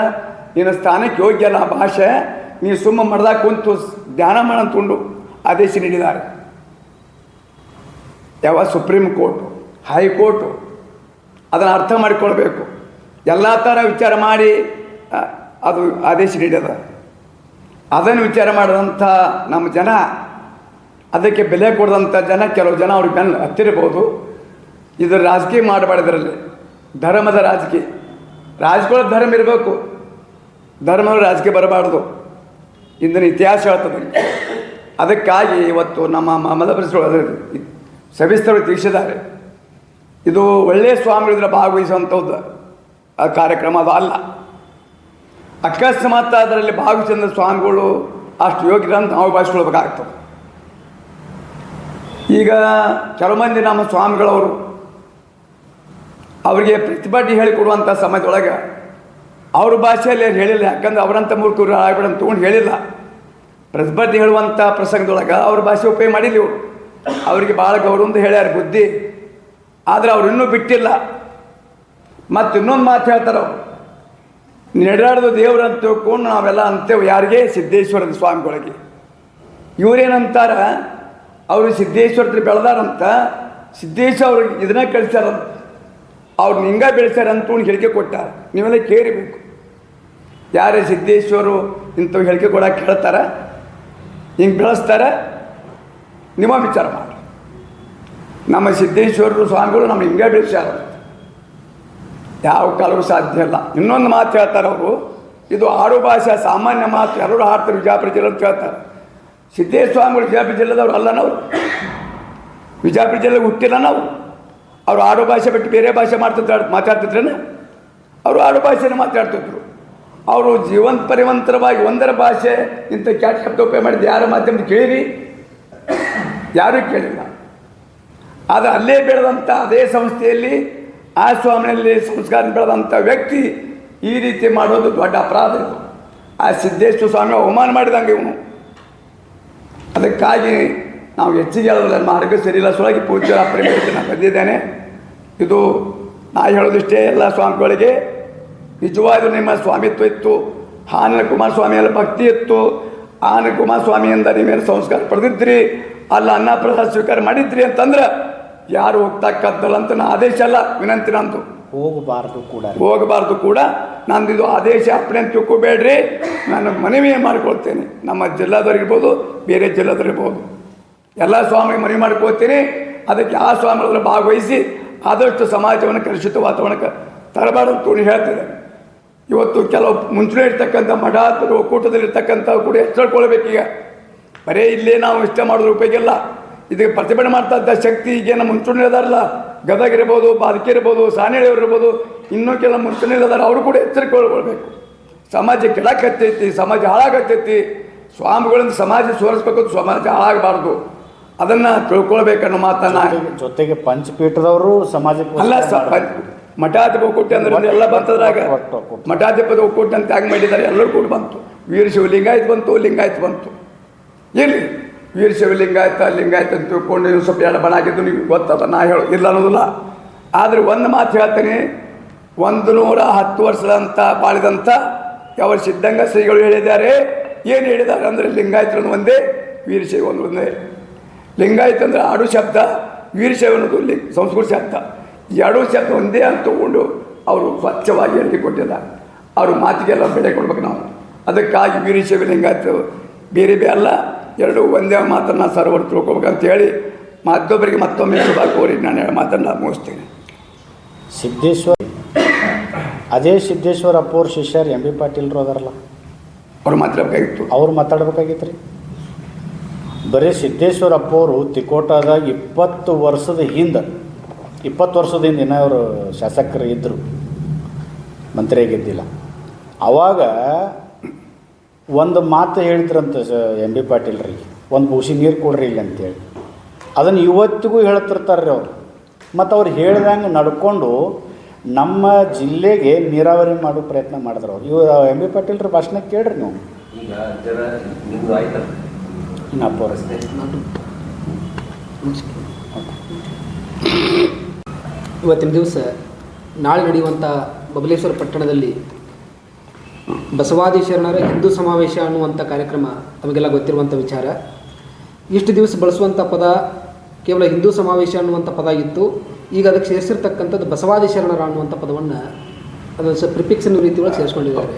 ನಿನ್ನ ಸ್ಥಾನಕ್ಕೆ ಯೋಗ್ಯ ಅಲ್ಲ ಆ ಭಾಷೆ, ನೀವು ಸುಮ್ಮ ಮಾಡ್ದಾಗ ಕುಂತು ಧ್ಯಾನ ಮಾಡಂತುಂಡು ಆದೇಶ ನೀಡಿದ್ದಾರೆ. ಯಾವ ಸುಪ್ರೀಂ ಕೋರ್ಟು, ಹೈಕೋರ್ಟು ಅದನ್ನು ಅರ್ಥ ಮಾಡಿಕೊಳ್ಬೇಕು. ಎಲ್ಲ ಥರ ವಿಚಾರ ಮಾಡಿ ಅದು ಆದೇಶ ನೀಡಿದ. ಅದನ್ನು ವಿಚಾರ ಮಾಡಿದಂಥ ನಮ್ಮ ಜನ, ಅದಕ್ಕೆ ಬೆಲೆ ಕೊಡಿದಂಥ ಜನ, ಕೆಲವು ಜನ ಅವ್ರಿಗೆ ಬೆನ್ನು ಹತ್ತಿರಬಹುದು. ಇದು ರಾಜಕೀಯ ಮಾಡಬಾರ್ದ್ರಲ್ಲಿ, ಧರ್ಮದ ರಾಜಕೀಯ ಧರ್ಮ ಇರಬೇಕು, ಧರ್ಮದ ರಾಜಕೀಯ ಬರಬಾರ್ದು. ಇಂದಿನ ಇತಿಹಾಸ ಹೇಳ್ತದೆ. ಅದಕ್ಕಾಗಿ ಇವತ್ತು ನಮ್ಮ ಮಾಮದಾಪುರ ಸವಿಸ್ತರು ತಿಳಿಸಿದ್ದಾರೆ. ಇದು ಒಳ್ಳೆಯ ಸ್ವಾಮಿಗಳಿದ್ರೆ ಭಾಗವಹಿಸುವಂಥದ್ದು ಕಾರ್ಯಕ್ರಮ ಅದು ಅಲ್ಲ. ಅಕಸ್ಮಾತ್ ಅದರಲ್ಲಿ ಭಾಗವಹಿಸಿದ ಸ್ವಾಮಿಗಳು ಅಷ್ಟು ಯೋಗ್ಯರ ಅಂತ ನಾವು ಭಾವಿಸ್ಕೊಳ್ಬೇಕಾಗ್ತದೆ. ಈಗ ಕೆಲವು ಮಂದಿ ನಮ್ಮ ಸ್ವಾಮಿಗಳವರು ಅವರಿಗೆ ಪ್ರತಿಭಟನೆ ಹೇಳಿಕೊಡುವಂಥ ಸಮಯದೊಳಗೆ ಅವ್ರ ಭಾಷೆಯಲ್ಲಿ ಹೇಳಿಲ್ಲ. ಯಾಕಂದ್ರೆ ಅವರಂಥ ಮೂರ್ಖರು ಆಗ್ಬೇಡಂತ ತೊಗೊಂಡು ಹೇಳಿಲ್ಲ. ಪ್ರತಿಭಟನೆ ಹೇಳುವಂಥ ಪ್ರಸಂಗದೊಳಗೆ ಅವ್ರ ಭಾಷೆ ಉಪಯೋಗ ಮಾಡಿಲ್ಲ. ಇವರು ಅವರಿಗೆ ಭಾಳ ಗೌರವದಿಂದ ಹೇಳ್ಯಾರ ಬುದ್ಧಿ. ಆದರೆ ಅವ್ರು ಇನ್ನೂ ಬಿಟ್ಟಿಲ್ಲ. ಮತ್ತು ಇನ್ನೊಂದು ಮಾತು ಹೇಳ್ತಾರೆ ಅವರು, ನಡೆದಾಡೋದು ದೇವ್ರಂತ ತಿಳ್ಕೊಂಡು ನಾವೆಲ್ಲ ಅಂತೇವೆ. ಯಾರಿಗೆ? ಸಿದ್ದೇಶ್ವರದ ಸ್ವಾಮಿಗಳಿಗೆ. ಇವರೇನಂತಾರ, ಅವರು ಸಿದ್ದೇಶ್ವರ ಬೆಳೆದಾರಂತ, ಸಿದ್ದೇಶ್ವರ ಅವ್ರಿಗೆ ಇದನ್ನ ಕಳಿಸ್ಯಾರಂತ, ಅವ್ರು ಹಿಂಗ ಬೆಳೆಸ್ಯಾರಂತ ಹೇಳಿಕೆ ಕೊಟ್ಟಾರ. ನೀವೆಲ್ಲ ಕೇಳಬೇಕು, ಯಾರೇ ಸಿದ್ದೇಶ್ವರು ಇಂಥವು ಹೇಳಿಕೆ ಕೊಡಕ್ಕೆ ಹೇಳ್ತಾರ, ಹಿಂಗೆ ಬೆಳೆಸ್ತಾರೆ, ನಿಮ್ಮ ವಿಚಾರ ಮಾಡಿ. ನಮ್ಮ ಸಿದ್ದೇಶ್ವರರು ಸ್ವಾಮಿಗಳು ನಮ್ಮ ಹಿಂಗೆ ಬೆಳೆಸ್ಯಾರ, ಯಾವ ಕಾಲವೂ ಸಾಧ್ಯ ಇಲ್ಲ. ಇನ್ನೊಂದು ಮಾತು ಹೇಳ್ತಾರೆ ಅವರು, ಇದು ಆಡು ಭಾಷೆ ಸಾಮಾನ್ಯ ಮಾತು, ಎಲ್ಲರೂ ಹಾಡ್ತಾರೆ ವಿಜಯಪುರ ಜಿಲ್ಲೆ ಅಂತ ಹೇಳ್ತಾರೆ. ಸಿದ್ದೇಶ್ವರ ಸ್ವಾಮಿಗಳು ವಿಜಯಪುರ ಜಿಲ್ಲೆದವ್ರು ಅಲ್ಲ, ನಾವು ವಿಜಯಪುರ ಜಿಲ್ಲೆಗೆ ಹುಟ್ಟಿಲ್ಲ. ನಾವು ಅವರು ಆಡು ಭಾಷೆ ಬಿಟ್ಟು ಬೇರೆ ಭಾಷೆ ಮಾತಾಡ್ತಿದ್ರೇನ? ಅವರು ಆಡು ಭಾಷೆನ ಮಾತಾಡ್ತಿದ್ರು. ಅವರು ಜೀವಂತ ಪರಿವಂತರವಾಗಿ ಒಂದರ ಭಾಷೆ ಇಂಥ ಕ್ಯಾಟ್ ಶಬ್ದ ಉಪಯೋಗ ಮಾಡಿದ್ದು ಯಾರ ಮಾಧ್ಯಮದ ಕೇಳಿರಿ? ಯಾರೂ ಕೇಳಿಲ್ಲ. ಆದರೆ ಅಲ್ಲೇ ಬೆಳೆದಂಥ ಅದೇ ಸಂಸ್ಥೆಯಲ್ಲಿ ಆ ಸ್ವಾಮಿಯಲ್ಲಿ ಸಂಸ್ಕಾರ ಬೆಳೆದಂಥ ವ್ಯಕ್ತಿ ಈ ರೀತಿ ಮಾಡೋದು ದೊಡ್ಡ ಅಪರಾಧ. ಇದು ಆ ಸಿದ್ದೇಶ್ವರ ಸ್ವಾಮಿ ಅವಮಾನ ಮಾಡಿದಂಗೆ ಇವನು. ಅದಕ್ಕಾಗಿ ನಾವು ಹೆಚ್ಚಿಗೆ ಹೇಳೋದಿಲ್ಲ, ಮಾರ್ಗ ಸರಿಯಿಲ್ಲ, ಸೊಳಗೆ ಪೂಜ್ಯ ಪ್ರೇಮಿಸಿ ನಾನು ಬಂದಿದ್ದೇನೆ. ಇದು ನಾ ಹೇಳೋದಿಷ್ಟೇ, ಎಲ್ಲ ಸ್ವಾಮಿಗಳಿಗೆ ನಿಜವಾದ ನಿಮ್ಮ ಸ್ವಾಮಿತ್ವ ಇತ್ತು. ಆನಂದ ಕುಮಾರಸ್ವಾಮಿಯಲ್ಲಿ ಭಕ್ತಿ ಇತ್ತು. ಆನಂದ ಕುಮಾರಸ್ವಾಮಿಯಿಂದ ನೀವೇನು ಸಂಸ್ಕಾರ ಪಡೆದಿದ್ರಿ, ಅಲ್ಲ ಅನ್ನಪ್ರಸಾದ ಸ್ವೀಕಾರ ಮಾಡಿದ್ರಿ ಅಂತಂದ್ರೆ ಯಾರು ಹೋಗ್ತಕ್ಕದ್ದಲ್ಲ ಅಂತ ನಾ ಆದೇಶ ಅಲ್ಲ, ವಿನಂತಿ ನಂದು. ಹೋಗಬಾರ್ದು ಕೂಡ ನಂದು ಇದು ಆದೇಶ, ಅಪ್ಪಣೆ ಅಂತ ತಿಳ್ಕೊಬೇಡ್ರಿ. ನಾನು ಮನವಿ ಮಾಡ್ಕೊಳ್ತೇನೆ, ನಮ್ಮ ಜಿಲ್ಲಾದವ್ರಿರ್ಬೋದು, ಬೇರೆ ಜಿಲ್ಲಾದವ್ರಿರ್ಬೋದು, ಎಲ್ಲ ಸ್ವಾಮಿಗೆ ಮನವಿ ಮಾಡ್ಕೊಳ್ತೀನಿ. ಅದಕ್ಕೆ ಆ ಸ್ವಾಮಿಗಳ ಭಾಗವಹಿಸಿ ಆದಷ್ಟು ಸಮಾಜವನ್ನು ಕಲುಷಿತ ವಾತಾವರಣಕ್ಕೆ ತರಬಾರ್ದು ಅಂತ ಹೇಳ್ತಿದೆ. ಇವತ್ತು ಕೆಲವು ಮುಂಚೆ ಇರ್ತಕ್ಕಂಥ ಮಠಾಧರು ಒಕ್ಕೂಟದಲ್ಲಿರ್ತಕ್ಕಂಥವು ಕೂಡ ಎಚ್ಚರಿಕೊಳ್ಬೇಕೀಗ. ಬರೀ ಇಲ್ಲೇ ನಾವು ಇಷ್ಟ ಮಾಡೋದ್ರ ಉಪಯೋಗ ಇಲ್ಲ. ಇದಕ್ಕೆ ಪ್ರತಿಭಟನೆ ಮಾಡ್ತಾ ಇದ್ದ ಶಕ್ತಿ ಈಗೇನು ಮುಂಚೂಣಿ ಇದಾರಲ್ಲ, ಗದಗ ಇರ್ಬೋದು, ಬಾದಕಿ ಇರ್ಬೋದು, ಸಾಣೇಳಿಯವರು ಇರ್ಬೋದು, ಇನ್ನೂ ಕೆಲ ಮುಂಚೂಣಿ ಇದಾರೆ, ಅವರು ಕೂಡ ಎಚ್ಚರಿಕೊಳ್ಬೇಕು. ಸಮಾಜ ಕೆಳಕತ್ತೈತಿ, ಸಮಾಜ ಹಾಳಾಗತ್ತೈತಿ. ಸ್ವಾಮಿಗಳಿಂದ ಸಮಾಜ ಸೋರಿಸ್ಬೇಕು, ಸಮಾಜ ಹಾಳಾಗಬಾರ್ದು, ಅದನ್ನು ತಿಳ್ಕೊಳ್ಬೇಕನ್ನೋ ಮಾತನ್ನ. ಜೊತೆಗೆ ಪಂಚಪೀಠದವರು ಸಮಾಜಕ್ಕೆ ಅಲ್ಲ, ಮಠಾಧಿಪ ಒಕ್ಕೂಟ ಅಂದ್ರೆ ಎಲ್ಲ ಬಂತದ್ರಾಗ ಮಠಾಧಿಪದ ಒಕ್ಕೂಟ ಅಂತ ತ್ಯಾಗ ಮಾಡಿದ್ದಾರೆ, ಎಲ್ಲರೂ ಕೂಡ ಬಂತು. ವೀರಶೈವ ಲಿಂಗಾಯತ್ ಬಂತು, ಲಿಂಗಾಯತ್ ಬಂತು. ಇರಲಿ, ವೀರಶೈವ ಲಿಂಗಾಯತ ಅಂತ ತಿಳ್ಕೊಂಡು ನೀವು ಸ್ವಲ್ಪ ಎರಡು ಬಣ ಆಗಿದ್ದು ನೀವು ಗೊತ್ತದ, ನಾ ಇಲ್ಲ ಅನ್ನೋದಿಲ್ಲ. ಆದರೆ ಒಂದು ಮಾತು ಹೇಳ್ತೀನಿ, 110 ವರ್ಷದಂತ ಬಾಳಿದಂಥ ಯಾವ ಸಿದ್ಧಂಗ ಶ್ರೀಗಳು ಹೇಳಿದ್ದಾರೆ. ಏನು ಹೇಳಿದ್ದಾರೆ ಅಂದರೆ, ಲಿಂಗಾಯತರನ್ನು ಒಂದೇ, ವೀರಶೈವ ಒಂದೇ. ಲಿಂಗಾಯತ ಅಂದರೆ ಆಡು ಶಬ್ದ, ವೀರಶೈವ ಅನ್ನೋದು ಸಂಸ್ಕೃತ ಶಬ್ದ. ಈ ಎರಡೂ ಶಬ್ದ ಒಂದೇ ಅಂತ ತಗೊಂಡು ಅವರು ಸ್ವಚ್ಛವಾಗಿ ಹೇಳಿಕೆ ಕೊಟ್ಟಿದ್ದಾರೆ. ಅವ್ರ ಮಾತಿಗೆಲ್ಲ ಬೆಲೆ ಕೊಡ್ಬೇಕು ನಾವು. ಅದಕ್ಕಾಗಿ ವೀರಶೈವ ಲಿಂಗಾಯತ ಬೇರೆ ಬೇರೆ ಅಲ್ಲ, ಎರಡು ಒಂದೇ ಮಾತನ್ನು ಸರ್ವರು ತಿಳ್ಕೊಬೇಕಂತ ಹೇಳಿ ಮತ್ತೊಬ್ಬರಿಗೆ ಮತ್ತೊಮ್ಮೆ ಶುಭ ಕೋರಿ ನಾನು ಹೇಳಿ ಮಾತನ್ನು ಮುಗಿಸ್ತೀನಿ. ಅದೇ ಸಿದ್ದೇಶ್ವರ ಅಪ್ಪವ್ರ ಶಿಷ್ಯರು ಎಂ ಬಿ ಪಾಟೀಲ್ರು ಅದಾರಲ್ಲ, ಅವ್ರು ಮಾತಾಡಬೇಕಾಗಿತ್ತು. ಅವ್ರು ಮಾತಾಡ್ಬೇಕಾಗಿತ್ತು ರೀ. ಬರೀ ಸಿದ್ದೇಶ್ವರ ಅಪ್ಪವರು ತಿಕೋಟದ 20 ವರ್ಷದ ಹಿಂದೆ ಇನ್ನೂ ಅವರು ಶಾಸಕರು ಇದ್ದರು, ಮಂತ್ರಿಯಾಗಿದ್ದಿಲ್ಲ. ಆವಾಗ ಒಂದು ಮಾತು ಹೇಳಿದ್ರಂತ ಎಂ ಬಿ ಪಾಟೀಲ್ರಿಗೆ, ಒಂದು ಬೂಸಿ ನೀರು ಕೊಡ್ರಿ ಇಲ್ಲ ಅಂತೇಳಿ. ಅದನ್ನು ಇವತ್ತಿಗೂ ಹೇಳ್ತಿರ್ತಾರೆ ರೀ ಅವರು. ಮತ್ತು ಅವ್ರು ಹೇಳ್ದಂಗೆ ನಡ್ಕೊಂಡು ನಮ್ಮ ಜಿಲ್ಲೆಗೆ ನೀರಾವರಿ ಮಾಡೋ ಪ್ರಯತ್ನ ಮಾಡಿದ್ರು ಅವ್ರು. ಇವರು ಎಂ ಬಿ ಪಾಟೀಲ್ರ ಭಾಷಣ ಕೇಳ್ರಿ ನೀವು. ಇವತ್ತಿನ ದಿವಸ ನಾಳೆ ನಡೆಯುವಂಥ ಬಬಲೇಶ್ವರ ಪಟ್ಟಣದಲ್ಲಿ ಬಸವಾದಿ ಶರಣರ ಹಿಂದೂ ಸಮಾವೇಶ ಅನ್ನುವಂಥ ಕಾರ್ಯಕ್ರಮ ತಮಗೆಲ್ಲ ಗೊತ್ತಿರುವಂಥ ವಿಚಾರ. ಇಷ್ಟು ದಿವಸ ಬಳಸುವಂಥ ಪದ ಕೇವಲ ಹಿಂದೂ ಸಮಾವೇಶ ಅನ್ನುವಂಥ ಪದ ಇತ್ತು. ಈಗ ಅದಕ್ಕೆ ಸೇರಿಸಿರ್ತಕ್ಕಂಥದ್ದು ಬಸವಾದಿ ಶರಣರ ಅನ್ನುವಂಥ ಪದವನ್ನು ಅದನ್ನು ಪ್ರಿಫಿಕ್ಸ್ ಅನ್ನೋ ರೀತಿ ಒಳಗೆ ಸೇರಿಸ್ಕೊಂಡಿದ್ದಾರೆ.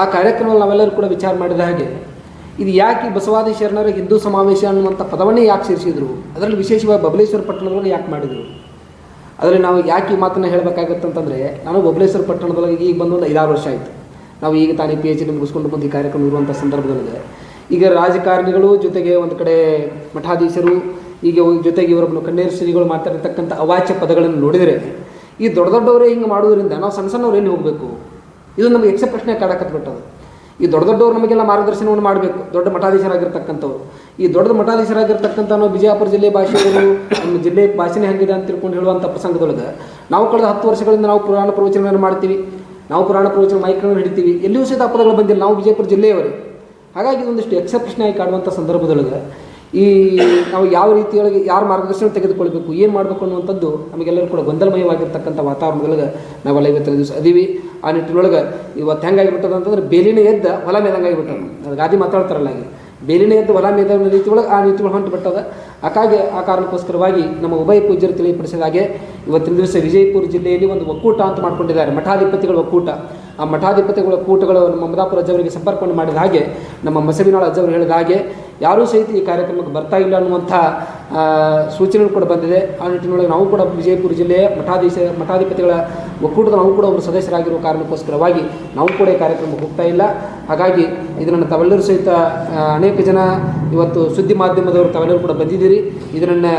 ಆ ಕಾರ್ಯಕ್ರಮದಲ್ಲಿ ನಾವೆಲ್ಲರೂ ಕೂಡ ವಿಚಾರ ಮಾಡಿದ ಹಾಗೆ, ಇದು ಯಾಕೆ ಬಸವಾದಿ ಶರಣರ ಹಿಂದೂ ಸಮಾವೇಶ ಅನ್ನುವಂಥ ಪದವನ್ನೇ ಯಾಕೆ ಸೇರಿಸಿದ್ರು, ಅದರಲ್ಲಿ ವಿಶೇಷವಾಗಿ ಬಬಲೇಶ್ವರ ಪಟ್ಟಣದೊಳಗೆ ಯಾಕೆ ಮಾಡಿದರು, ಅದರಲ್ಲಿ ನಾವು ಯಾಕೆ ಈ ಮಾತನ್ನು ಹೇಳಬೇಕಾಗತ್ತಂತಂದರೆ, ನಾನು ಬಬಲೇಶ್ವರ ಪಟ್ಟಣದೊಳಗೆ ಈಗ ಬಂದು ಒಂದು 5-6 ವರ್ಷ ಆಯಿತು. ನಾವು ಈಗ ತಾನೇ PhD ಮುಗಿಸ್ಕೊಂಡು ಬಂದು ಈ ಕಾರ್ಯಕ್ರಮ ಇರುವಂಥ ಸಂದರ್ಭದಲ್ಲಿದೆ. ಈಗ ರಾಜಕಾರಣಿಗಳು ಜೊತೆಗೆ ಒಂದು ಕಡೆ ಮಠಾಧೀಶರು, ಈಗ ಜೊತೆಗೆ ಇವರೊಬ್ಬರು ಕಣ್ಣೇರು ಶ್ರೀಗಳು ಮಾತಾಡಿರ್ತಕ್ಕಂಥ ಅವಾಚ್ಯ ಪದಗಳನ್ನು ನೋಡಿದರೆ, ಈ ದೊಡ್ಡ ದೊಡ್ಡವರೇ ಹಿಂಗೆ ಮಾಡೋದ್ರಿಂದ ನಾವು ಸಣ್ಣ ಸಣ್ಣವ್ರು ಎಲ್ಲಿ ಹೋಗಬೇಕು, ಇದು ನಮಗೆ ಯಕ್ಷ ಪ್ರಶ್ನೆ ಕಾಡಕತ್ಬಿಟ್ಟದು. ಈ ದೊಡ್ಡ ದೊಡ್ಡವರು ನಮಗೆಲ್ಲ ಮಾರ್ಗದರ್ಶನವನ್ನು ಮಾಡಬೇಕು, ದೊಡ್ಡ ಮಠಾಧೀಶರಾಗಿರ್ತಕ್ಕಂಥವ್ರು. ಈ ದೊಡ್ಡ ಮಠಾಧೀಶರಾಗಿರ್ತಕ್ಕಂಥ ನಾವು ಬಿಜಾಪುರ ಜಿಲ್ಲೆ ಭಾಷೆಯವರು, ನಮ್ಮ ಜಿಲ್ಲೆ ಭಾಷೆನೇ ಹೆಂಗಿದೆ ಅಂತ ತಿಳ್ಕೊಂಡು ಹೇಳುವಂಥ ಪ್ರಸಂಗದೊಳಗೆ ನಾವು ಕಳೆದ 10 ವರ್ಷಗಳಿಂದ ನಾವು ಪುರಾಣ ಪ್ರವಚನಗಳನ್ನು ಮಾಡ್ತೀವಿ, ನಾವು ಪುರಾಣ ಪ್ರವಚನ ಮೈಕ್ಗಳನ್ನು ಹಿಡಿತೀವಿ, ಎಲ್ಲಿಯೂ ಸಹಿತ ಪದಗಳು ಬಂದಿಲ್ಲ, ನಾವು ವಿಜಯಪುರ ಜಿಲ್ಲೆಯವರೇ. ಹಾಗಾಗಿ ಇದೊಂದಿಷ್ಟು ಯಕ್ಷ ಪ್ರಶ್ನೆ ಆಗಿ ಕಾಡುವಂಥ ಸಂದರ್ಭದೊಳಗೆ ಈ ನಾವು ಯಾವ ರೀತಿಯೊಳಗೆ ಯಾರ ಮಾರ್ಗದರ್ಶನ ತೆಗೆದುಕೊಳ್ಬೇಕು, ಏನು ಮಾಡಬೇಕು ಅನ್ನುವಂಥದ್ದು ನಮಗೆಲ್ಲರೂ ಕೂಡ ಗೊಂದಲಮಯವಾಗಿರ್ತಕ್ಕಂಥ ವಾತಾವರಣದೊಳಗೆ ನಾವೆಲ್ಲ ಇವತ್ತಿನ ದಿವಸ ಅದೀವಿ. ಆ ನಿಟ್ಟಿನೊಳಗೆ ಇವತ್ತು ಹೆಂಗಾಗಿಬಿಟ್ಟದ ಅಂತಂದ್ರೆ ಬೇಲಿನ ಎದ್ದ ಹೊಲ ಮೇದಂಗಾಗಿಬಿಟ್ಟದ. ಅದು ಗಾದಿ ಮಾತಾಡ್ತಾರಲ್ಲ ಹಾಗೆ, ಬೇಲಿನ ಎದ್ದು ಹೊಲ ಮೇದ ರೀತಿ ಒಳಗೆ ಆ ನೀತಿ ಒಳಗೆ ಹೊಂಟು ಬಿಟ್ಟದ. ಹಾಗಾಗಿ ಆ ಕಾರಣಕ್ಕೋಸ್ಕರವಾಗಿ ನಮ್ಮ ಉಭಯ ಪೂಜ್ಯರು ತಿಳಿಪಡಿಸಿದ ಹಾಗೆ ಇವತ್ತಿನ ದಿವಸ ವಿಜಯಪುರ ಜಿಲ್ಲೆಯಲ್ಲಿ ಒಂದು ಒಕ್ಕೂಟ ಅಂತ ಮಾಡ್ಕೊಂಡಿದ್ದಾರೆ, ಮಠಾಧಿಪತಿಗಳ ಒಕ್ಕೂಟ. ಆ ಮಠಾಧಿಪತಿಗಳ ಒಕ್ಕೂಟಗಳು ನಮ್ಮ ಮಮದಾಪುರ ಅಜ್ಜವರಿಗೆ ಸಂಪರ್ಕವನ್ನು ಮಾಡಿದ ಹಾಗೆ, ನಮ್ಮ ಮಸಬಿನಾಳ ಅಜ್ಜವರು ಹೇಳಿದ ಹಾಗೆ ಯಾರೂ ಸಹಿತ ಈ ಕಾರ್ಯಕ್ರಮಕ್ಕೆ ಬರ್ತಾ ಇಲ್ಲ ಅನ್ನುವಂಥ ಸೂಚನೆಗಳು ಕೂಡ ಬಂದಿದೆ. ಆ ನಿಟ್ಟಿನೊಳಗೆ ನಾವು ಕೂಡ ವಿಜಯಪುರ ಜಿಲ್ಲೆಯ ಮಠಾಧಿಪತಿಗಳ ಒಕ್ಕೂಟದ ನಾವು ಕೂಡ ಒಬ್ಬರು ಸದಸ್ಯರಾಗಿರುವ ಕಾರಣಕ್ಕೋಸ್ಕರವಾಗಿ ನಾವು ಕೂಡ ಈ ಕಾರ್ಯಕ್ರಮಕ್ಕೆ ಹೋಗ್ತಾ ಇಲ್ಲ. ಹಾಗಾಗಿ ಇದನ್ನು ತಾವೆಲ್ಲರೂ ಸಹಿತ ಅನೇಕ ಜನ ಇವತ್ತು ಸುದ್ದಿ ಮಾಧ್ಯಮದವರು ತಾವೆಲ್ಲರೂ ಕೂಡ ಬಂದಿದ್ದೀರಿ. ಇದನ್ನು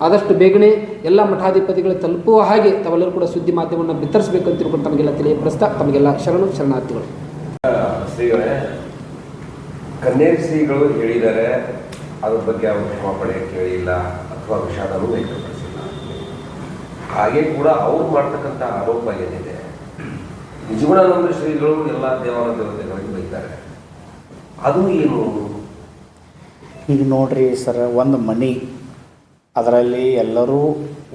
ಆದಷ್ಟು ಬೇಗನೆ ಎಲ್ಲ ಮಠಾಧಿಪತಿಗಳು ತಲುಪುವ ಹಾಗೆ ತಾವೆಲ್ಲರೂ ಕೂಡ ಸುದ್ದಿ ಮಾಧ್ಯಮವನ್ನು ಬಿತ್ತರಿಸಬೇಕಂತ ತಿಳ್ಕೊಂಡು ತಮಗೆಲ್ಲ ತಿಳಿಯಪಡಿಸ್ತಾ ತಮಗೆಲ್ಲ ಶರಣಾರ್ಥಿಗಳು. ಶ್ರೀಗಳೇ, ಕನ್ನೇರಿ ಶ್ರೀಗಳು ಹೇಳಿದ್ದಾರೆ, ಅದ್ರ ಬಗ್ಗೆ ಅವರು ಕ್ಷಮಾಪಣೆ ಕೇಳಿಲ್ಲ ಅಥವಾ ವಿಷಾದನೂ ವ್ಯಕ್ತಪಡಿಸಿಲ್ಲ. ಹಾಗೆ ಕೂಡ ಅವ್ರು ಮಾಡ್ತಕ್ಕಂಥ ಆರೋಪ ಏನಿದೆ, ನಿಜಗುಣಾನಂದ ಶ್ರೀಗಳು ಎಲ್ಲ ದೇವತೆಗಳಿಗೆ ಬೈತಾರೆ, ಅದು ಏನು? ಈಗ ನೋಡ್ರಿ ಸರ್, ಒಂದು ಮನಿ ಅದರಲ್ಲಿ ಎಲ್ಲರೂ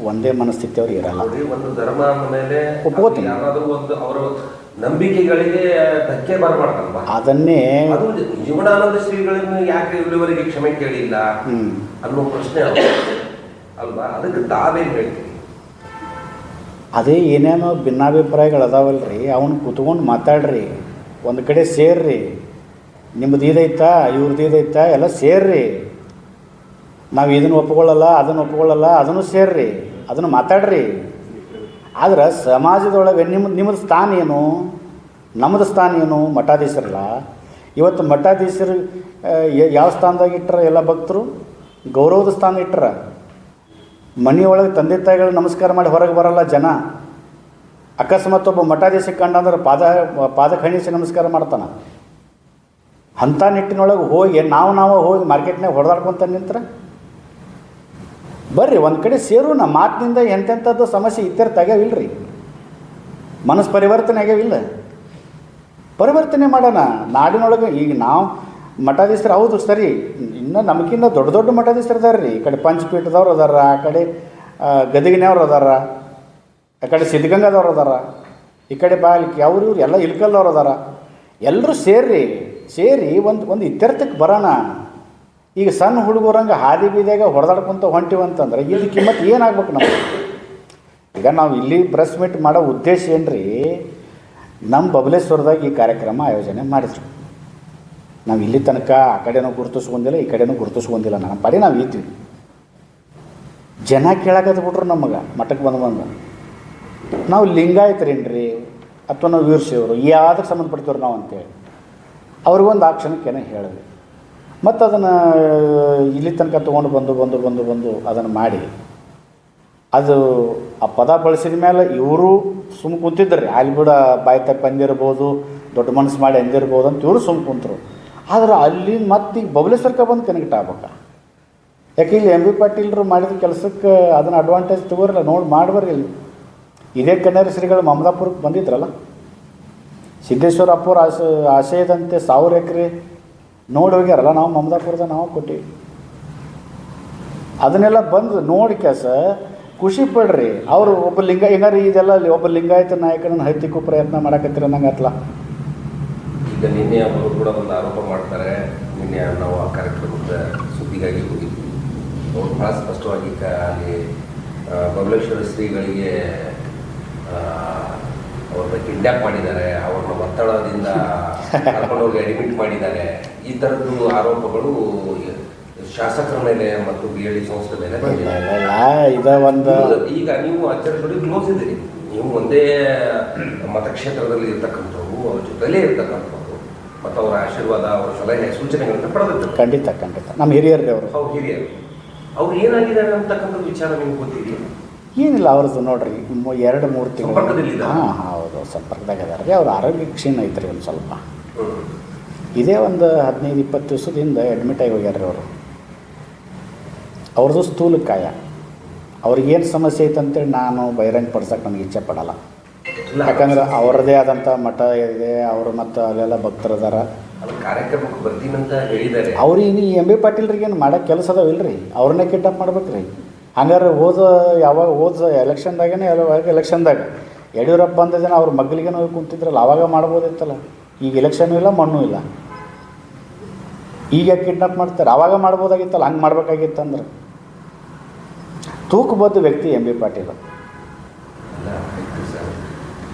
ಒಂದೇ ಮನಸ್ಥಿತಿಯವ್ರು ಇರಲ್ಲ. ಒಂದು ಧರ್ಮ ಅಂದ ಮೇಲೆ ಒಪ್ಕೋತೀನಿ, ಯಾರಾದರೂ ಒಂದು ಅವರ ನಂಬಿಕೆಗಳಿಗೆ ಧಕ್ಕೆ ಬರಬಾರ್ದಲ್ವಾ? ಅದನ್ನೇ ಅದು ನಿಜಗುಣಾನಂದ ಶ್ರೀಗಳನ್ನು ಯಾಕೆ ಇಲ್ಲಿವರೆಗೆ ಕ್ಷಮೆ ಕೇಳಿಲ್ಲ ಅನ್ನೋ ಪ್ರಶ್ನೆ ಅಲ್ವಾ? ಅದಕ್ಕೆ ತಾವೇನು ಹೇಳ್ತೀವಿ? ಅದೇ ಏನೇನೋ ಭಿನ್ನಾಭಿಪ್ರಾಯಗಳು ಅದಾವಲ್ರಿ, ಅವನು ಕೂತ್ಕೊಂಡು ಮಾತಾಡ್ರಿ, ಒಂದು ಕಡೆ ಸೇರ್ರಿ, ನಿಮ್ಮದು ಇದೈತಾ ಇವ್ರದ್ದು ಇದೈತಾ ಎಲ್ಲ ಸೇರ್ರಿ. ನಾವು ಇದನ್ನು ಒಪ್ಕೊಳ್ಳಲ್ಲ ಅದನ್ನು ಒಪ್ಕೊಳ್ಳಲ್ಲ ಅದನ್ನು ಸೇರ್ರಿ, ಅದನ್ನು ಮಾತಾಡ್ರಿ. ಆದ್ರೆ ಸಮಾಜದೊಳಗೆ ನಿಮ್ಮದು ಸ್ಥಾನ ಏನು, ನಮ್ಮದು ಸ್ಥಾನ ಏನು? ಮಠಾಧೀಶರಲ್ಲ. ಇವತ್ತು ಮಠಾಧೀಶರು ಯಾವ ಸ್ಥಾನದಾಗ ಇಟ್ಟರ? ಎಲ್ಲ ಭಕ್ತರು ಗೌರವದ ಸ್ಥಾನ ಇಟ್ಟರ. ಮನೆಯೊಳಗೆ ತಂದೆ ತಾಯಿಗಳು ನಮಸ್ಕಾರ ಮಾಡಿ ಹೊರಗೆ ಬರಲ್ಲ ಜನ. ಅಕಸ್ಮಾತ್ ಒಬ್ಬ ಮಠಾಧೀಶಕ್ಕೆ ಕಂಡಂದ್ರೆ ಪಾದಕ್ಕೆ ಹಣಿಸಿ ನಮಸ್ಕಾರ ಮಾಡ್ತಾನೆ. ಅಂಥ ನಿಟ್ಟಿನೊಳಗೆ ಹೋಗಿ ನಾವು ಹೋಗಿ ಮಾರ್ಕೆಟ್ನಾಗ ಹೊಡೆದಾಡ್ಕೊತ ನಿಂತ್ರ ಬರ್ರಿ, ಒಂದು ಕಡೆ ಸೇರೋಣ. ಮಾತಿನಿಂದ ಎಂತೆಂಥದ್ದು ಸಮಸ್ಯೆ ಇತ್ಯರ್ಥ ಆಗ್ಯಾವಿಲ್ಲ ರೀ, ಮನಸ್ಸು ಪರಿವರ್ತನೆ ಆಗ್ಯಾವಿಲ್ಲ. ಪರಿವರ್ತನೆ ಮಾಡೋಣ ನಾಡಿನೊಳಗೆ. ಈಗ ನಾವು ಮಠಾಧೀಶರು ಹೌದು ಸರಿ, ಇನ್ನು ನಮಗಿನ್ನ ದೊಡ್ಡ ದೊಡ್ಡ ಮಠಾಧೀಶರು ಅದಾರ ರೀ. ಈ ಕಡೆ ಪಂಚಪೀಠದವ್ರು ಅದಾರ, ಆ ಕಡೆ ಗದಗಿನವ್ರು ಅದಾರ, ಆ ಕಡೆ ಸಿದ್ಧಗಂಗಾದವ್ರು ಅದಾರ, ಈ ಕಡೆ ಬಾಲ್ಕಿ ಅವ್ರು ಇವ್ರು ಎಲ್ಲ ಇಲ್ಕಲ್ದವ್ರು ಅದಾರ. ಎಲ್ಲರೂ ಸೇರಿ ಒಂದು ಇತ್ಯರ್ಥಕ್ಕೆ ಬರೋಣ. ಈಗ ಸಣ್ಣ ಹುಡುಗರಂಗೆ ಹಾದಿ ಬೀದಿಯಾಗ ಹೊಡೆದಾಡ್ಕೊಂತ ಹೊಂಟಿವಂತಂದ್ರೆ ಇದು ಕಿಮ್ಮತ್ತು ಏನಾಗ್ಬೇಕು ನಮಗೆ? ಈಗ ನಾವು ಇಲ್ಲಿ ಪ್ರೆಸ್ ಮೀಟ್ ಮಾಡೋ ಉದ್ದೇಶ ಏನು ರೀ, ನಮ್ಮ ಬಬಲೇಶ್ವರದಾಗ ಈ ಕಾರ್ಯಕ್ರಮ ಆಯೋಜನೆ ಮಾಡಿದ್ರು. ನಾವು ಇಲ್ಲಿ ತನಕ ಆ ಕಡೆನೂ ಗುರುತಿಸ್ಕೊಂಡಿಲ್ಲ, ಈ ಕಡೆನೂ ಗುರುತಿಸ್ಕೊಂಡಿಲ್ಲ. ನಮ್ಮ ಪಾಡಿ ನಾವು ಇದ್ವಿ. ಜನ ಕೇಳಾಕತ್ ಬಿಟ್ರು ನಮಗೆ ಮಠಕ್ಕೆ ಬಂದು ನಾವು ಲಿಂಗಾಯತರೇನ್ರಿ ಅಥವಾ ನಾವು ವೀರಶೈವರು ಯಾವುದಕ್ಕೆ ಸಂಬಂಧಪಡ್ತೀವ್ರು ನಾವು ಅಂತೇಳಿ ಅವ್ರಿಗೊಂದು ಆ ಕ್ಷಣಕ್ಕೇನೋ ಹೇಳಿದ್ವಿ. ಮತ್ತು ಅದನ್ನು ಇಲ್ಲಿ ತನಕ ತೊಗೊಂಡು ಬಂದು ಅದನ್ನು ಮಾಡಿ ಅದು ಆ ಪದ ಬಳಸಿದ ಮೇಲೆ ಇವರು ಸುಮ್ಮ ಕುಂತಿದ್ರಿ. ಅಲ್ಲಿ ಬಿಡ ಬಾಯಿ ತಪ್ಪಿ ಅಂದಿರ್ಬೋದು, ದೊಡ್ಡ ಮನಸ್ಸು ಮಾಡಿ ಅಂದಿರ್ಬೋದು ಅಂತ ಇವರು ಸುಮ್ಮ ಕುಂತರು. ಆದ್ರೆ ಅಲ್ಲಿ ಮತ್ತೆ ಈಗ ಬಬಲೇಶ್ವರಕ್ಕೆ ಬಂದು ಕನೆಕ್ಟ್ ಆಗ್ಬೇಕು. ಯಾಕೆ ಇಲ್ಲಿ ಎಂ ಬಿ ಪಾಟೀಲ್ರು ಮಾಡಿದ ಕೆಲಸಕ್ಕೆ ಅದನ್ನು ಅಡ್ವಾಂಟೇಜ್ ತಗೋರಲ್ಲ, ನೋಡಿ ಮಾಡ್ಬರ್ರಿ. ಇಲ್ಲಿ ಇದೇ ಕನ್ನೇರಿ ಶ್ರೀಗಳು ಮಮದಾಪುರಕ್ಕೆ ಬಂದಿದ್ರಲ್ಲ, ಸಿದ್ದೇಶ್ವರ ಅಪ್ಪವ್ರ ಆಶಯದಂತೆ 1000 ಎಕರೆ ನೋಡಿ ಹೋಗ್ಯಾರಲ್ಲ. ನಾವು ಮಮದಾಪುರದ ನಾವು ಕೊಟ್ಟಿವಿ. ಅದನ್ನೆಲ್ಲ ಬಂದು ನೋಡಿ ಕೆಲಸ ಖುಷಿ ಪಡ್ರಿ. ಅವರು ಒಬ್ಬ ಏನಾರು ಇದೆಲ್ಲ ಒಬ್ಬ ಲಿಂಗಾಯತ ನಾಯಕನನ್ನು ಹತ್ತಿಕ್ಕೂ ಪ್ರಯತ್ನ ಮಾಡಕತ್ತೀರ ಅನ್ನಂಗೆ ಆತ್ಲ. ಈಗ ನಿನ್ನೆ ಅವರು ಕೂಡ ಒಂದು ಆರೋಪ ಮಾಡ್ತಾರೆ. ನಿನ್ನೆ ನಾವು ಆ ಕಾರ್ಯಕ್ರಮದ ಸುದ್ದಿಗಾಗಿ ಹೋಗಿದ್ವಿ. ಅವರು ಭಾಳ ಸ್ಪಷ್ಟವಾಗಿ ಅಲ್ಲಿ ಬಬಲೇಶ್ವರ ಶ್ರೀಗಳಿಗೆ ಅವ್ರನ್ನ ಕಿಡ್ನ್ಯಾಪ್ ಮಾಡಿದ್ದಾರೆ, ಅವ್ರನ್ನ ಒತ್ತಡದಿಂದ ಕರ್ಕೊಂಡೋಗಿ ಅಡ್ಮಿಟ್ ಮಾಡಿದ್ದಾರೆ. ಈ ಥರದ್ದು ಆರೋಪಗಳು ಶಾಸಕರ ಮೇಲೆ ಮತ್ತು BLD ಸಂಸ್ಥೆ ಮೇಲೆ ಈಗ ನೀವು ಅಚ್ಚರ ಜೊತೆ ಕ್ಲೋಸ್ ಇದ್ದೀರಿ. ನೀವು ಒಂದೇ ಮತಕ್ಷೇತ್ರದಲ್ಲಿ ಇರ್ತಕ್ಕಂಥವ್ರು, ಅವ್ರ ಜೊತೆಲೇ ಇರ್ತಕ್ಕಂಥವ್ರು ಮತ್ತು ಅವರ ಆಶೀರ್ವಾದ, ಅವರ ಸಲಹೆ ಸೂಚನೆಗಳನ್ನು ಪಡೆದಿತ್ತು. ಖಂಡಿತ ನಮ್ಮ ಹಿರಿಯರು ಅವರು ಹಿರಿಯರು ಅವ್ರು ಏನಾಗಿದ್ದಾರೆ ಅಂತಕ್ಕಂಥದ್ದು ವಿಚಾರ ನಿಮ್ಗೆ ಗೊತ್ತಿದೆಯಾ? ಏನಿಲ್ಲ, ಅವ್ರದ್ದು ನೋಡ್ರಿ 2-3 ತಿಂಗಳು ಹೌದು ಸಂಪರ್ಕದಾಗ ಅದಾರ ರೀ. ಅವ್ರ ಆರೋಗ್ಯ ಕ್ಷೀಣ ಐತ್ರಿ ಒಂದು ಸ್ವಲ್ಪ. ಇದೇ ಒಂದು 15-20 ದಿವಸದಿಂದ ಅಡ್ಮಿಟ್ ಆಗಿ ಹೋಗ್ಯಾರ ಅವರು. ಅವ್ರದ್ದು ಸ್ಥೂಲಕಾಯ. ಅವ್ರಿಗೇನು ಸಮಸ್ಯೆ ಐತಂತೇಳಿ ನಾನು ಬಹಿರಂಗ ಪಡ್ಸಕ್ಕೆ ನನಗೆ ಇಚ್ಛೆ ಪಡಲ್ಲ. ಯಾಕಂದ್ರೆ ಅವ್ರದ್ದೇ ಆದಂಥ ಮಠ ಇದೆ, ಅವರು ಮತ್ತು ಅಲ್ಲೆಲ್ಲ ಭಕ್ತರದಾರ. ಅದು ಕಾರ್ಯಕ್ರಮಕ್ಕೆ ಬರ್ತೀನಂತ ಹೇಳಿದ್ದಾರೆ. ಅವ್ರು ಇನ್ನು ಎಂ ಬಿ ಪಾಟೀಲ್ರಿಗೇನು ಮಾಡೋಕ್ಕೆ ಕೆಲಸ ಅದಾವಿಲ್ಲ ರೀ, ಅವ್ರನ್ನೇ ಕಿಡ್ನಾಪ್ ಮಾಡ್ಬೇಕು ರೀ. ಹಂಗಾರೆ ಹೋದ ಎಲೆಕ್ಷನ್ದಾಗೇ ಎಲೆಕ್ಷನ್ದಾಗ ಯಡಿಯೂರಪ್ಪ ಬಂದಿದ್ದೇನೆ ಅವ್ರ ಮಗ್ಲಿಗೇನು ಹೋಗಿ ಕುಂತಿದ್ರಲ್ಲ, ಆವಾಗ ಮಾಡ್ಬೋದಿತ್ತಲ್ಲ. ಈಗ ಎಲೆಕ್ಷನ್ ಇಲ್ಲ, ಮಣ್ಣು ಇಲ್ಲ, ಈಗ ಕಿಡ್ನಾಪ್ ಮಾಡ್ತಾರೆ. ಆವಾಗ ಮಾಡ್ಬೋದಾಗಿತ್ತಲ್ಲ, ಹಂಗೆ ಮಾಡ್ಬೇಕಾಗಿತ್ತಂದ್ರೆ. ತೂಕಬದ್ಧ ವ್ಯಕ್ತಿ ಎಂ ಬಿ ಪಾಟೀಲ್.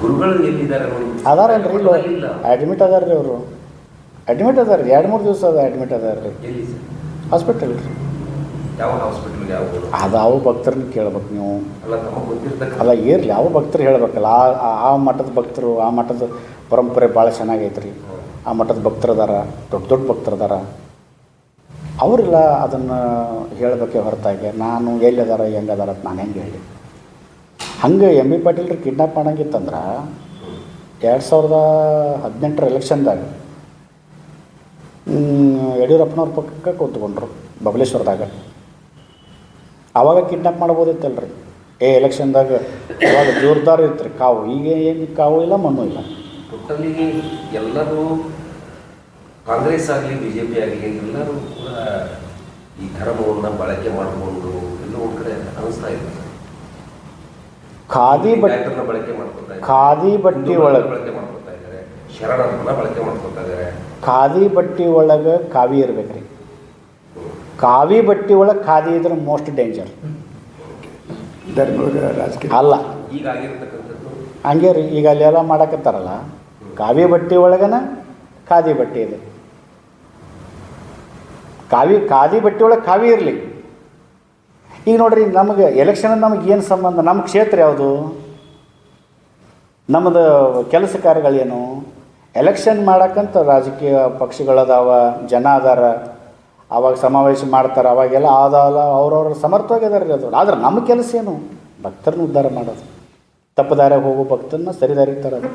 ಗುರುಗಳು ಎಲ್ಲಿದ್ದಾರೆ ಅದಾರಲ್ರಿ, ಇಲ್ಲ ಅಡ್ಮಿಟ್ ಅದಾರ ರೀ, ಅವರು ಅಡ್ಮಿಟ್ ಅದಾರ ರೀ, 2-3 ದಿವಸ ಅಡ್ಮಿಟ್ ಅದಾರ ರೀ ಹಾಸ್ಪಿಟಲ್ ರೀ. ಯಾವ ಹಾಸ್ಪಿಟಲ್? ಯಾವ ಅದಾವ ಭಕ್ತರನ್ನ ಕೇಳ್ಬೇಕು ನೀವು. ಅಲ್ಲ, ತಮಗೆ ಗೊತ್ತಿರ್ತಕ್ಕ ಅಲ್ಲ ಇರಲಿ, ಯಾವ ಭಕ್ತರು ಹೇಳ್ಬೇಕಲ್ಲ. ಆ ಮಠದ ಭಕ್ತರು, ಆ ಮಠದ ಪರಂಪರೆ ಭಾಳ ಚೆನ್ನಾಗೈತೆ ರೀ. ಆ ಮಠದ ಭಕ್ತರು ಅದಾರ, ದೊಡ್ಡ ದೊಡ್ಡ ಭಕ್ತರು ಅದಾರ. ಅವರೆಲ್ಲ ಅದನ್ನು ಹೇಳಬೇಕೆ ಹೊರತಾಗಿ ನಾನು ಎಲ್ಲಿ ಅದಾರ ಹೆಂಗೆ ಅದಾರ ಅಂತ ನಾನು ಹೆಂಗೆ ಹೇಳಿ. ಹಂಗೆ ಎಂ ಬಿ ಪಾಟೀಲ್ರಿ ಕಿಡ್ನಾಪ್ ಮಾಡಂಗಿತ್ತಂದ್ರೆ 2018 ಎಲೆಕ್ಷನ್ದಾಗ ಯಡಿಯೂರಪ್ಪನವ್ರ ಪಕ್ಕಕ್ಕೆ ಕೂತ್ಕೊಂಡ್ರು ಬಬಲೇಶ್ವರದಾಗ. ಆವಾಗ ಕಿಡ್ನಾಪ್ ಮಾಡ್ಬೋದಿತ್ತಲ್ರಿ. ಎಲೆಕ್ಷನ್ದಾಗ ಅವಾಗ ಜೋರ್ದಾರ್ ಇತ್ತು ರೀ ಕಾವು. ಈಗ ಏನು ಕಾವು ಇಲ್ಲ, ಮಣ್ಣು ಇಲ್ಲ. ಟೋಟಲಿ ಎಲ್ಲರೂ ಕಾಂಗ್ರೆಸ್ ಆಗಲಿ BJP ಆಗಲಿ ಎಲ್ಲರೂ ಕೂಡ ಈ ಧರ್ಮವನ್ನು ಬಳಕೆ ಮಾಡಿಕೊಂಡು ಎಲ್ಲ ಒಂದು ಕಡೆ ಅನಿಸ್ತಾ ಇದೆ. ಖಾದಿ ಬಳಕೆ ಮಾಡ್ಕೊತಾ ಇದ್ದಾರೆ, ಖಾದಿ ಬಟ್ಟೆ ಒಳಗೆ ಬಳಕೆ ಮಾಡ್ಕೊತಾ ಇದ್ದಾರೆ, ಶರಣರನ್ನ ಬಳಕೆ ಮಾಡ್ಕೊತಾ ಇದ್ದಾರೆ. ಖಾದಿ ಬಟ್ಟೆ ಒಳಗೆ ಕಾವಿ ಇರ್ಬೇಕು ರೀ. ಕಾವಿ ಬಟ್ಟೆ ಒಳಗೆ ಖಾದಿ ಇದ್ರೆ ಮೋಸ್ಟ್ ಡೇಂಜರ್. ಧರ್ಮದ ರಾಜಕೀಯ ಅಲ್ಲ, ಈಗ ಆಗಿರ್ತಕ್ಕಂಥದ್ದು ಹಂಗೆ ರೀ. ಈಗ ಅಲ್ಲೆಲ್ಲ ಮಾಡಕತ್ತಾರಲ್ಲ, ಕಾವಿ ಬಟ್ಟೆ ಒಳಗನ ಖಾದಿ ಬಟ್ಟೆ ಇದೆ. ಖಾದಿ ಬಟ್ಟೆ ಒಳಗೆ ಕಾವಿ ಇರಲಿ. ಈಗ ನೋಡ್ರಿ, ನಮಗೆ ಎಲೆಕ್ಷನ್ ನಮಗೆ ಏನು ಸಂಬಂಧ? ನಮ್ಮ ಕ್ಷೇತ್ರ ಯಾವುದು? ನಮ್ಮದು ಕೆಲಸ ಕಾರ್ಯಗಳೇನು? ಎಲೆಕ್ಷನ್ ಮಾಡೋಕ್ಕಂತ ರಾಜಕೀಯ ಪಕ್ಷಗಳದಾವ, ಜನ ಅದಾರ, ಅವಾಗ ಸಮಾವೇಶ ಮಾಡ್ತಾರೆ, ಅವಾಗೆಲ್ಲ ಆದಲ್ಲ ಅವ್ರವ್ರ ಸಮರ್ಥವಾಗಿದ್ದಾರೆ ರೀ. ಅದು ಆದ್ರೆ ನಮ್ಮ ಕೆಲಸ ಏನು? ಭಕ್ತರನ್ನ ಉದ್ಧಾರ ಮಾಡೋದು. ತಪ್ಪು ದಾರಿಗೆ ಹೋಗೋ ಭಕ್ತರನ್ನ ಸರಿ ದಾರಿಗೆ ತರೋದು,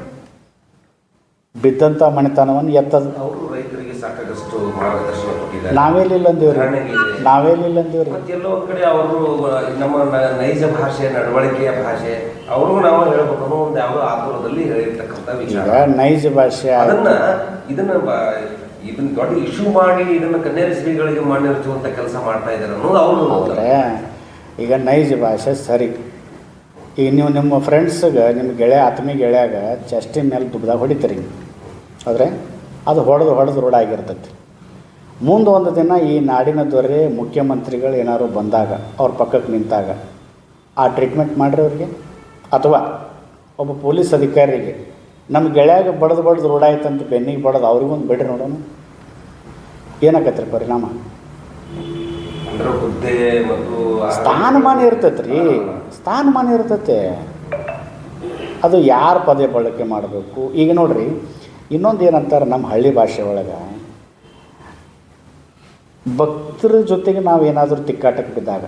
ಬಿದ್ದಂಥ ಮಣಿತನವನ್ನು ಎತ್ತದು. ಅವರು ರೈತರಿಗೆ ಸಾಕಷ್ಟು ಮಾರ್ಗದರ್ಶನ ಕೊಟ್ಟಿದ್ದಾರೆ. ನಾವೇಲಿಲ್ಲ ಅಂದೀವ್ರಿ, ನಾವೇಲಿಲ್ಲ ಅಂದೀವ್ರಿ. ಮತ್ತೆ ಎಲ್ಲೋ ಒಂದು ಕಡೆ ಅವರು ನಮ್ಮ ನೈಜ ಭಾಷೆ, ನಡವಳಿಕೆಯ ಭಾಷೆ ಅವರು ನಾವು ಹೇಳ್ಬೇಕು ಅನ್ನೋ ಒಂದು ಯಾವುದೋ ಆತುರದಲ್ಲಿ ಹೇಳಿರ್ತಕ್ಕಂಥ ವಿಚಾರ. ಈಗ ನೈಜ ಭಾಷೆ ಇದನ್ನ ದೊಡ್ಡ ಇಶ್ಯೂ ಮಾಡಿ ಇದನ್ನ ಕನ್ಯಾರಿ ಶ್ರೀಗಳಿಗೆ ಮಾಡಿರುವಂತ ಕೆಲಸ ಮಾಡ್ತಾ ಇದ್ದಾರೆ ಅನ್ನೋದು ಅವರು ನೋಡ್ತಾರೆ. ಈಗ ನೈಜ ಭಾಷೆ ಸರಿ. ಈಗ ನೀವು ನಿಮ್ಮ ಫ್ರೆಂಡ್ಸ್ಗೆ, ನಿಮ್ಮ ಗೆಳೆಯ ಆತ್ಮೀಯ ಗೆಳೆಯಾಗ ಚೆಸ್ಟಿನ ಮೇಲೆ ದುಡ್ದಾಗ ಹೊಡಿತೀರಿ. ಆದರೆ ಅದು ಹೊಡೆದು ರೂಢಾಗಿರ್ತೈತಿ. ಮುಂದೆ ಒಂದು ದಿನ ಈ ನಾಡಿನ ದೊರೆ ಮುಖ್ಯಮಂತ್ರಿಗಳು ಏನಾದ್ರು ಬಂದಾಗ, ಅವ್ರ ಪಕ್ಕಕ್ಕೆ ನಿಂತಾಗ ಆ ಟ್ರೀಟ್ಮೆಂಟ್ ಮಾಡಿರಿ ಅವ್ರಿಗೆ. ಅಥವಾ ಒಬ್ಬ ಪೊಲೀಸ್ ಅಧಿಕಾರಿಗೆ ನಮ್ಮ ಗೆಳೆಯಾಗ ಬಡ್ದು ರೂಢಾಯ್ತಂತ ಬೆನ್ನಿಗೆ ಬಡ್ದು ಅವ್ರಿಗೊಂದು ಬಿಡ್ರಿ ನೋಡೋಣ, ಏನಾಕತ್ರಿ ಪರಿಣಾಮ? ಹುದ್ದೆ ಮತ್ತು ಸ್ಥಾನಮಾನ ಇರ್ತೈತೆ ರೀ, ಸ್ಥಾನಮಾನ ಇರ್ತೈತೆ. ಅದು ಯಾರು ಪದೇ ಬಳಕೆ ಮಾಡಬೇಕು? ಈಗ ನೋಡ್ರಿ, ಇನ್ನೊಂದು ಏನಂತಾರೆ ನಮ್ಮ ಹಳ್ಳಿ ಭಾಷೆ ಒಳಗೆ, ಭಕ್ತರ ಜೊತೆಗೆ ನಾವು ಏನಾದರೂ ತಿಕ್ಕಾಟಕ್ಕೆ ಬಿದ್ದಾಗ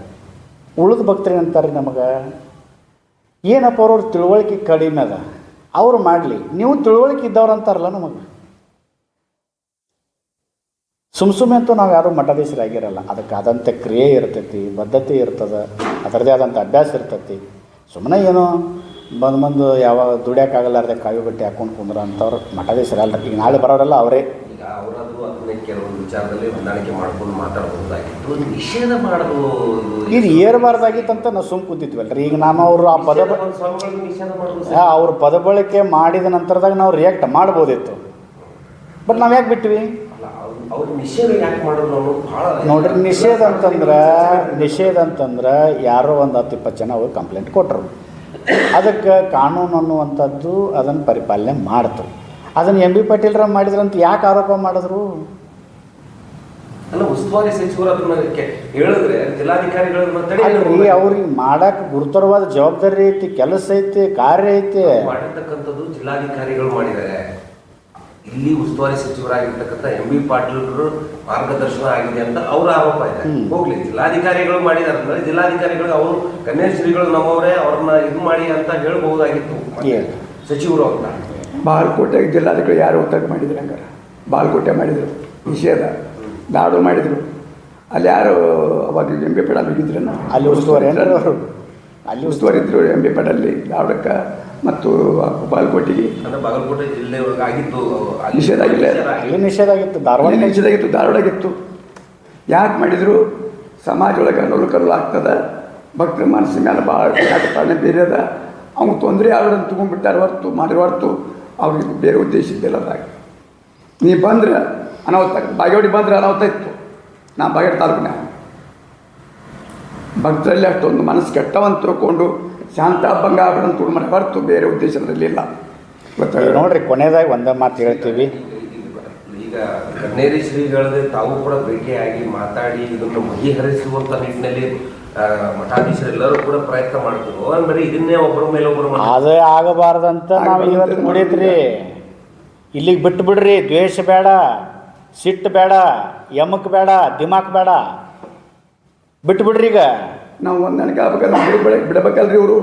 ಉಳಿದ ಭಕ್ತರು ಏನಂತಾರೆ ನಮಗೆ, ಏನಪ್ಪ ಅವ್ರವ್ರ ತಿಳುವಳಿಕೆ ಕಡಿಮೆ ಅದ, ಅವ್ರು ಮಾಡಲಿ, ನೀವು ತಿಳುವಳಿಕೆ ಇದ್ದವ್ರು ಅಂತಾರಲ್ಲ ನಮಗೆ. ಸುಮ್ಮನೆ ಅಂತೂ ನಾವು ಯಾರೂ ಮಠಾಧೀಶರಾಗಿರಲ್ಲ. ಅದಕ್ಕೆ ಆದಂಥ ಕ್ರಿಯೆ ಇರ್ತೈತಿ, ಬದ್ಧತೆ ಇರ್ತದೆ, ಅದರದೇ ಆದಂಥ ಅಭ್ಯಾಸ ಇರ್ತೈತಿ. ಸುಮ್ಮನೆ ಏನೋ ಬಂದು ಯಾವಾಗ ದುಡಿಯೋಕ್ಕಾಗಲ್ಲಾರ್ದೆ ಕಾವಿ ಬಟ್ಟೆ ಹಾಕೊಂಡು ಕುಂದ್ರ ಅಂಥವ್ರು ಮಠಾಧೀಶರಲ್ಲ. ಈಗ ನಾಳೆ ಬರೋರೆಲ್ಲ ಅವರೇ. ಈಗ ಅವರಾದರೂ ಅದನ್ನೇ ಕೆಲವೊಂದು ವಿಚಾರದಲ್ಲಿ ಹೊಂದಾಣಿಕೆ ಮಾಡ್ಕೊಂಡು ಮಾತಾಡ್ಬೋದಾಗಿತ್ತು, ನಿಷೇಧ ಮಾಡಬಹುದು. ಇದು ಏರಬಾರ್ದಾಗಿತ್ತಂತ ನಾವು ಸುಮ್ಮ ಕೂತಿದ್ವಲ್ಲ ರೀ. ಈಗ ನಾನು ಅವರು ಆ ಸ್ವಾಮಿಗಳನ್ನು ನಿಷೇಧ ಮಾಡೋದು, ಅವ್ರ ಪದ ಬಳಕೆ ಮಾಡಿದ ನಂತರದಾಗ ನಾವು ರಿಯಾಕ್ಟ್ ಮಾಡ್ಬೋದಿತ್ತು. ಬಟ್ ನಾವು ಯಾಕೆ ಬಿಟ್ವಿ? ಅವ್ರು ನಿಷೇಧ ಯಾಕೆ ಮಾಡೋದು ಅನ್ನೋದು ಭಾಳ ನೋಡ್ರಿ. ನಿಷೇಧ ಅಂತಂದ್ರೆ ಯಾರೋ ಒಂದು 10-20 ಜನ ಅವ್ರು ಕಂಪ್ಲೇಂಟ್ ಕೊಟ್ಟರು. ಅದಕ್ಕೆ ಕಾನೂನು ಅನ್ನುವಂಥದ್ದು ಅದನ್ನು ಪರಿಪಾಲನೆ ಮಾಡ್ತು. ಅದನ್ನು ಎಂ ಬಿ ಪಾಟೀಲ್ರ ಮಾಡಿದ್ರಂತ ಯಾಕೆ ಆರೋಪ ಮಾಡಿದ್ರು? ಅಲ್ಲ, ಉಸ್ತುವಾರಿ ಸಚಿವರು ಅದನ್ನ ಹೇಳಿದ್ರೆ ಜಿಲ್ಲಾಧಿಕಾರಿಗಳನ್ನ ಅವ್ರಿಗೆ ಮಾಡಕ್ಕೆ ಗುರುತರವಾದ ಜವಾಬ್ದಾರಿ ಐತಿ, ಕೆಲಸ ಐತಿ, ಕಾರ್ಯ ಐತಿ. ಮಾಡಿರ್ತಕ್ಕಂಥದ್ದು ಜಿಲ್ಲಾಧಿಕಾರಿಗಳು ಮಾಡಿದ್ದಾರೆ. ಇಲ್ಲಿ ಉಸ್ತುವಾರಿ ಸಚಿವರಾಗಿರ್ತಕ್ಕಂಥ ಎಂ ಬಿ ಪಾಟೀಲ್ರು ಮಾರ್ಗದರ್ಶನ ಆಗಿದೆ ಅಂತ ಅವರ ಆರೋಪ ಇದೆ. ಹೋಗ್ಲಿ, ಜಿಲ್ಲಾಧಿಕಾರಿಗಳು ಮಾಡಿದಾರೆ ಅಂದ್ರೆ ಜಿಲ್ಲಾಧಿಕಾರಿಗಳು ಅವರು ಕನ್ಯಾಶ್ರೀಗಳು ನಮ್ಮವರೇ, ಅವ್ರನ್ನ ಇದು ಮಾಡಿ ಅಂತ ಹೇಳ್ಬಹುದಾಗಿತ್ತು ಸಚಿವರು ಅಂತ. ಬಾಗಲಕೋಟೆಗೆ ಜಿಲ್ಲಾಧಿಕಾರಿ ಯಾರು ಒತ್ತಡ ಮಾಡಿದ್ರು? ಹಂಗಾರೆ ಬಾಗಲಕೋಟೆ ಮಾಡಿದರು ನಿಷೇಧ, ನಾಡು ಮಾಡಿದರು. ಅಲ್ಲಿ ಯಾರು ಅವಾಗ ಎಂ ಬಿ ಪೇಟಲ್ಲಿ ಹೋಗಿದ್ರನ್ನ, ಅಲ್ಲಿ ಉಸ್ತುವಾರಿ ಅಲ್ಲಿ ಉಸ್ತುವಾರಿ ಇದ್ರು ಎಂ ಬಿ ಪೇಟಲ್ಲಿ. ನಾಡಕ್ಕೆ ಮತ್ತು ಬಾಗಲಕೋಟೆಗೆ ಅಂದ್ರೆ ಬಾಗಲಕೋಟೆ ಜಿಲ್ಲೆ ಒಳಗೆ ಆಗಿತ್ತು, ಅಲ್ಲಿ ನಿಷೇಧ ಆಗಿಲ್ಲ. ಅಲ್ಲಿ ನಿಷೇಧ ಆಗಿತ್ತು, ಧಾರವಾಡ ನಿಷೇಧ ಆಗಿತ್ತು, ಧಾರವಾಡಾಗಿತ್ತು. ಯಾಕೆ ಮಾಡಿದರು? ಸಮಾಜ ಒಳಗೆ ಕಲ್ಲು ಆಗ್ತದೆ, ಭಕ್ತರ ಮನಸ್ಸಿನ ಮೇಲೆ ಭಾಳ ಕಾಟನೆ ಬೇರೆ ಅದ, ಅವ್ನು ತೊಂದರೆ ಆಗೋದನ್ನು ತೊಗೊಂಡ್ಬಿಟ್ಟಾರೆ ಹೊರತು ಅವ್ರಿಗೆ ಬೇರೆ ಉದ್ದೇಶ ಇದ್ದಿಲ್ಲ. ಅದಾಗ ನೀ ಬಂದ್ರೆ ಅನಾಹುತ, ಬಾಗೇವಾಡಿ ಬಂದರೆ ಅನಾಹುತ ಇತ್ತು. ನಾ ಬಾಗೇವಾಡಿ ತಾಲೂಕಿನ ಭಕ್ತರಲ್ಲಿ ಅಷ್ಟೊಂದು ಮನಸ್ಸು ಕೆಟ್ಟವಂತ ತಿಳ್ಕೊಂಡು ಶಾಂತ ಭಂಗ ಆಗ್ಬಿಡಂತ ಮಾಡಿ ಹೊರತು ಬೇರೆ ಉದ್ದೇಶದಲ್ಲಿಲ್ಲ. ನೋಡ್ರಿ, ಕೊನೆಯದಾಗಿ ಒಂದೇ ಮಾತು ಹೇಳ್ತೀವಿ. ಈಗ ಕನ್ನೇರಿ ಶ್ರೀಗಳದೇ ತಾವು ಕೂಡ ಭೇಟಿಯಾಗಿ ಮಾತಾಡಿ ಇದನ್ನು ಬಗೆಹರಿಸುವಂತ ನಿಟ್ಟಿನಲ್ಲಿ ಮಠಾಧೀಶರೆಲ್ಲರೂ ಕೂಡ ಪ್ರಯತ್ನ ಮಾಡ್ತಿದ್ರು. ಬರೀ ಇದನ್ನೇ ಒಬ್ಬರ ಮೇಲೆ ಒಬ್ಬರು ಅದೇ ಆಗಬಾರ್ದಂತ ನಾವು ಇವತ್ತು ನೋಡಿದ್ರಿ. ಇಲ್ಲಿಗೆ ಬಿಟ್ಟು ಬಿಡ್ರಿ. ದ್ವೇಷ ಬೇಡ, ಸಿಟ್ಟು ಬೇಡ, ಯಮಕ್ ಬೇಡ, ದಿಮಾಕ್ ಬೇಡ, ಬಿಟ್ಟು ಬಿಡ್ರಿ. ಈಗ ನಾವು ಹೊಂದಾಣಿಕೆ ಆಗ್ಬೇಕಲ್ಲ, ಬಿಡಬೇಕಲ್ರಿ ಇವರು.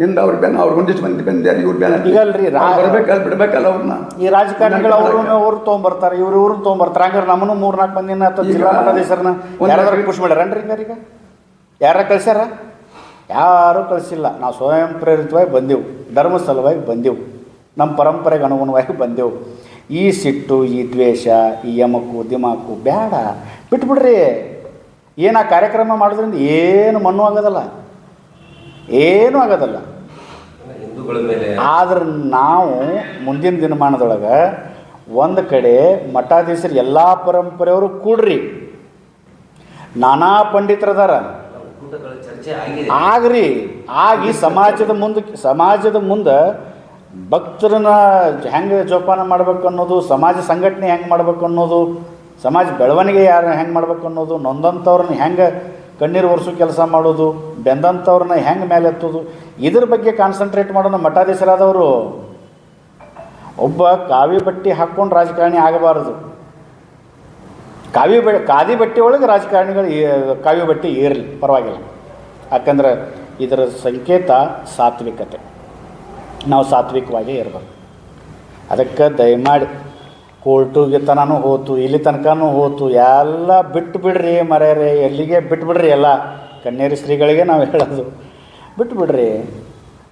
ಇಂದ ಅವ್ರ ಬೆನ್ನ ಅವ್ರು ಒಂದಿಷ್ಟು ಮಂದಿ ಬಂದ್ಯಾರ, ಇವ್ರ ಬೆನ್ನ ಈಗಲ್ರಿ ಬರ್ಬೇಕಲ್ಲ, ಬಿಡ್ಬೇಕಲ್ಲ ಅವ್ರನ್ನ. ಈ ರಾಜಕಾರಣಿಗಳು ಅವ್ರು ತೊಗೊಂಬರ್ತಾರೆ, ಇವ್ರನ್ನ ತೊಗೊಂಬರ್ತಾರೆ. ಹಂಗಾರೆ ನಮ್ಮನ್ನು 4-4 ಮಂದಿನ ಜಿಲ್ಲಾ ಮಠಾಧೀಶರನ್ನ ಯಾರಾದ್ರೂ ಖುಷಿ ಮಾಡ್ಯಾರನ್ರಿ? ಈಗ ಯಾರ ಕಳ್ಸ್ಯಾರ? ಯಾರೂ ಕಳಿಸಿಲ್ಲ. ನಾವು ಸ್ವಯಂ ಪ್ರೇರಿತವಾಗಿ ಬಂದೆವು, ಧರ್ಮಸ್ಥಳವಾಗಿ ಬಂದೆವು, ನಮ್ಮ ಪರಂಪರೆಗೆ ಅನುಗುಣವಾಗಿ ಬಂದೆವು. ಈ ಸಿಟ್ಟು, ಈ ದ್ವೇಷ, ಈ ಯಮಕು ದಿಮಾಕು ಬೇಡ, ಬಿಟ್ಬಿಡ್ರಿ. ಏನು ಆ ಕಾರ್ಯಕ್ರಮ ಮಾಡೋದ್ರಿಂದ ಏನು ಮಣ್ಣು ಆಗೋದಲ್ಲ, ಏನೂ ಆಗೋದಲ್ಲ. ಹಿಂದೂಗಳ ಮೇಲೆ ಆದ್ರೆ ನಾವು ಮುಂದಿನ ದಿನಮಾನದೊಳಗೆ ಒಂದು ಕಡೆ ಮಠಾಧೀಶರು ಎಲ್ಲ ಪರಂಪರೆಯವರು ಕೂಡ್ರಿ, ನಾನಾ ಪಂಡಿತರದಾರ, ಚರ್ಚೆ ಆಗಿದೆ, ಆಗ್ರಿ. ಆಗಿ ಸಮಾಜದ ಮುಂದೆ ಭಕ್ತರನ್ನ ಹೆಂಗೆ ಜೋಪಾನ ಮಾಡ್ಬೇಕು ಅನ್ನೋದು, ಸಮಾಜ ಸಂಘಟನೆ ಹೆಂಗೆ ಮಾಡ್ಬೇಕು ಅನ್ನೋದು, ಸಮಾಜ ಬೆಳವಣಿಗೆ ಹೆಂಗೆ ಮಾಡ್ಬೇಕು ಅನ್ನೋದು, ನೊಂದಂಥವ್ರನ್ನ ಹೆಂಗೆ ಕಣ್ಣೀರು ಒರೆಸೋ ಕೆಲಸ ಮಾಡೋದು, ಬೆಂದಂಥವ್ರನ್ನ ಹೆಂಗೆ ಮೇಲೆ ಎತ್ತೋದು, ಇದ್ರ ಬಗ್ಗೆ ಕಾನ್ಸಂಟ್ರೇಟ್ ಮಾಡೋಣ ಮಠಾಧೀಶರಾದವರು. ಒಬ್ಬ ಕಾವಿ ಬಟ್ಟೆ ಹಾಕ್ಕೊಂಡು ರಾಜಕಾರಣಿ ಆಗಬಾರದು. ಖಾದಿ ಬಟ್ಟೆ ಒಳಗೆ ರಾಜಕಾರಣಿಗಳು ಕಾವಿ ಬಟ್ಟೆ ಇರಲಿ, ಪರವಾಗಿಲ್ಲ. ಯಾಕಂದ್ರೆ ಇದರ ಸಂಕೇತ ಸಾತ್ವಿಕತೆ. ನಾವು ಸಾತ್ವಿಕವಾಗಿ ಇರಬೇಕು. ಅದಕ್ಕೆ ದಯಮಾಡಿ ಕೋರ್ಟುಗೆ ತನೂ ಹೋತು, ಇಲ್ಲಿ ತನಕನೂ ಹೋತು, ಎಲ್ಲ ಬಿಟ್ಟು ಬಿಡ್ರಿ ಮರ್ಯಾರೆ. ಎಲ್ಲಿಗೆ ಬಿಟ್ಬಿಡ್ರಿ. ಎಲ್ಲ ಕನ್ನೇರಿ ಶ್ರೀಗಳಿಗೆ ನಾವು ಹೇಳೋದು, ಬಿಟ್ಟುಬಿಡ್ರಿ.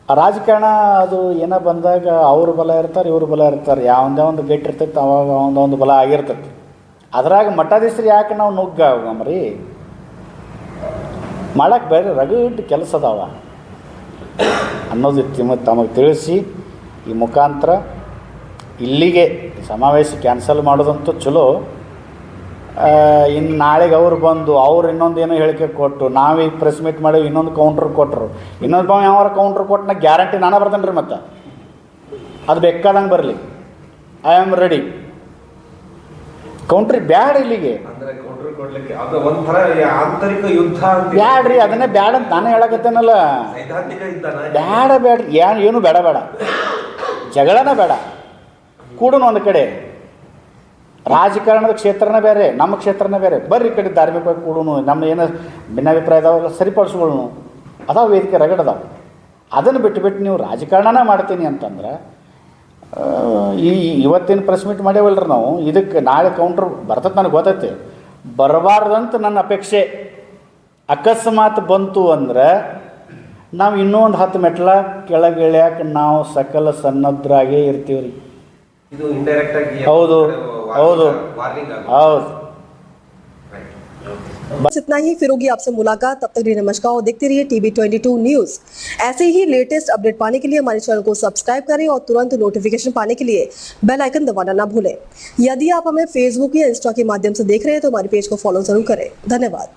ಆ ರಾಜಕಾರಣ ಅದು ಏನೋ ಬಂದಾಗ ಅವ್ರ ಬಲ ಇರ್ತಾರೆ, ಇವ್ರ ಬಲ ಇರ್ತಾರೆ, ಯಾವುದೇ ಒಂದು ಗೇಟ್ ಇರ್ತೈತೆ, ಅವಾಗ ಒಂದೊಂದು ಬಲ ಆಗಿರ್ತೈತಿ. ಅದ್ರಾಗ ಮಠಾಧೀಶರು ಯಾಕೆ ನಾವು ನುಗ್ಗಮ್ರಿ? ಮಾಡೋಕ್ಕೆ ಬೇರೆ ರಗಡ್ ಕೆಲಸ ಅದಾವ ಅನ್ನೋದು ತಮಗೆ ತಿಳಿಸಿ, ಈ ಮುಖಾಂತರ ಇಲ್ಲಿಗೆ ಸಮಾವೇಶ ಕ್ಯಾನ್ಸಲ್ ಮಾಡೋದಂತೂ ಚಲೋ. ಇನ್ನು ನಾಳೆಗೆ ಅವ್ರು ಬಂದು ಅವ್ರು ಇನ್ನೊಂದು ಏನೋ ಹೇಳಿಕೆ ಕೊಟ್ಟು, ನಾವೀಗ ಪ್ರೆಸ್ ಮೀಟ್ ಮಾಡಿ ಇನ್ನೊಂದು ಕೌಂಟ್ರ್ ಕೊಟ್ಟರು, ಇನ್ನೊಂದು ಯಾವಾರ ಕೌಂಟ್ರ್ ಕೊಟ್ಟು ನಾ ಗ್ಯಾರಂಟಿ ನಾನು ಬರ್ತೇನೆ ರೀ. ಮತ್ತು ಅದು ಬೇಕಾದಂಗೆ ಬರಲಿ, ಐ ಆಮ್ ರೆಡಿ. ಕೌಂಟ್ರಿ ಬ್ಯಾಡ ಇಲ್ಲಿಗೆ, ಒಂಥರ ಆಂತರಿಕ ಯುದ್ಧ ಬ್ಯಾಡ್ರಿ. ಅದನ್ನೇ ಬ್ಯಾಡ ಅಂತ ನಾನು ಹೇಳಕತ್ತೇನಲ್ಲ. ಸೈದ್ಧಾಂತಿಕ ಯುದ್ಧ ಬ್ಯಾಡ್ರಿ, ಏನು ಬೇಡ, ಜಗಳನ ಬೇಡ. ಕೂಡನು ಒಂದು ಕಡೆ ರಾಜಕಾರಣದ ಕ್ಷೇತ್ರನೇ ಬೇರೆ, ನಮ್ಮ ಕ್ಷೇತ್ರನೇ ಬೇರೆ. ಬರ್ರಿ ಕಡೆ ಧಾರ್ಮಿಕವಾಗಿ ಕೂಡನು, ನಮ್ಮ ಏನು ಭಿನ್ನಾಭಿಪ್ರಾಯ ಇದಾವೆಲ್ಲ ಸರಿಪಡಿಸ್ಕೊಳ್ಳು. ಅದಾವ ವೇದಿಕೆ ರಗಡದಾವ. ಅದನ್ನು ಬಿಟ್ಟು ನೀವು ರಾಜಕಾರಣನ ಮಾಡ್ತೀನಿ ಅಂತಂದ್ರೆ, ಇವತ್ತಿನ ಪ್ರೆಸ್ ಮೀಟ್ ಮಾಡೇವಲ್ರಿ ನಾವು, ಇದಕ್ಕೆ ನಾಳೆ ಕೌಂಟ್ರ್ ಬರ್ತದೆ ನನಗೆ ಗೊತ್ತೈತೆ. ಬರಬಾರ್ದಂತ ನನ್ನ ಅಪೇಕ್ಷೆ. ಅಕಸ್ಮಾತ್ ಬಂತು ಅಂದ್ರೆ ನಾವು ಇನ್ನೊಂದು 10 ಮೆಟ್ಲ ಕೆಳಗೆ ಇಳ್ಯಾಕೆ ನಾವು ಸಕಲ ಸನ್ನದ್ಧರಾಗೇ ಇರ್ತೀವಿ ರೀ. ಇದು ಇಂಡೈರೆಕ್ಟ್ ಆಗಿ ಹೌದು ಹೌದು ಹೌದು. बस इतना ही। फिर होगी आपसे मुलाकात, तब तक लिए नमस्कार और देखते रहिए TB22 न्यूज। ऐसे ही लेटेस्ट अपडेट पाने के लिए हमारे चैनल को सब्सक्राइब करें और तुरंत नोटिफिकेशन पाने के लिए बेल आइकन दबाना ना भूलें। यदि आप हमें फेसबुक या इंस्टा के माध्यम से देख रहे हैं तो हमारे पेज को फॉलो जरूर करें। धन्यवाद।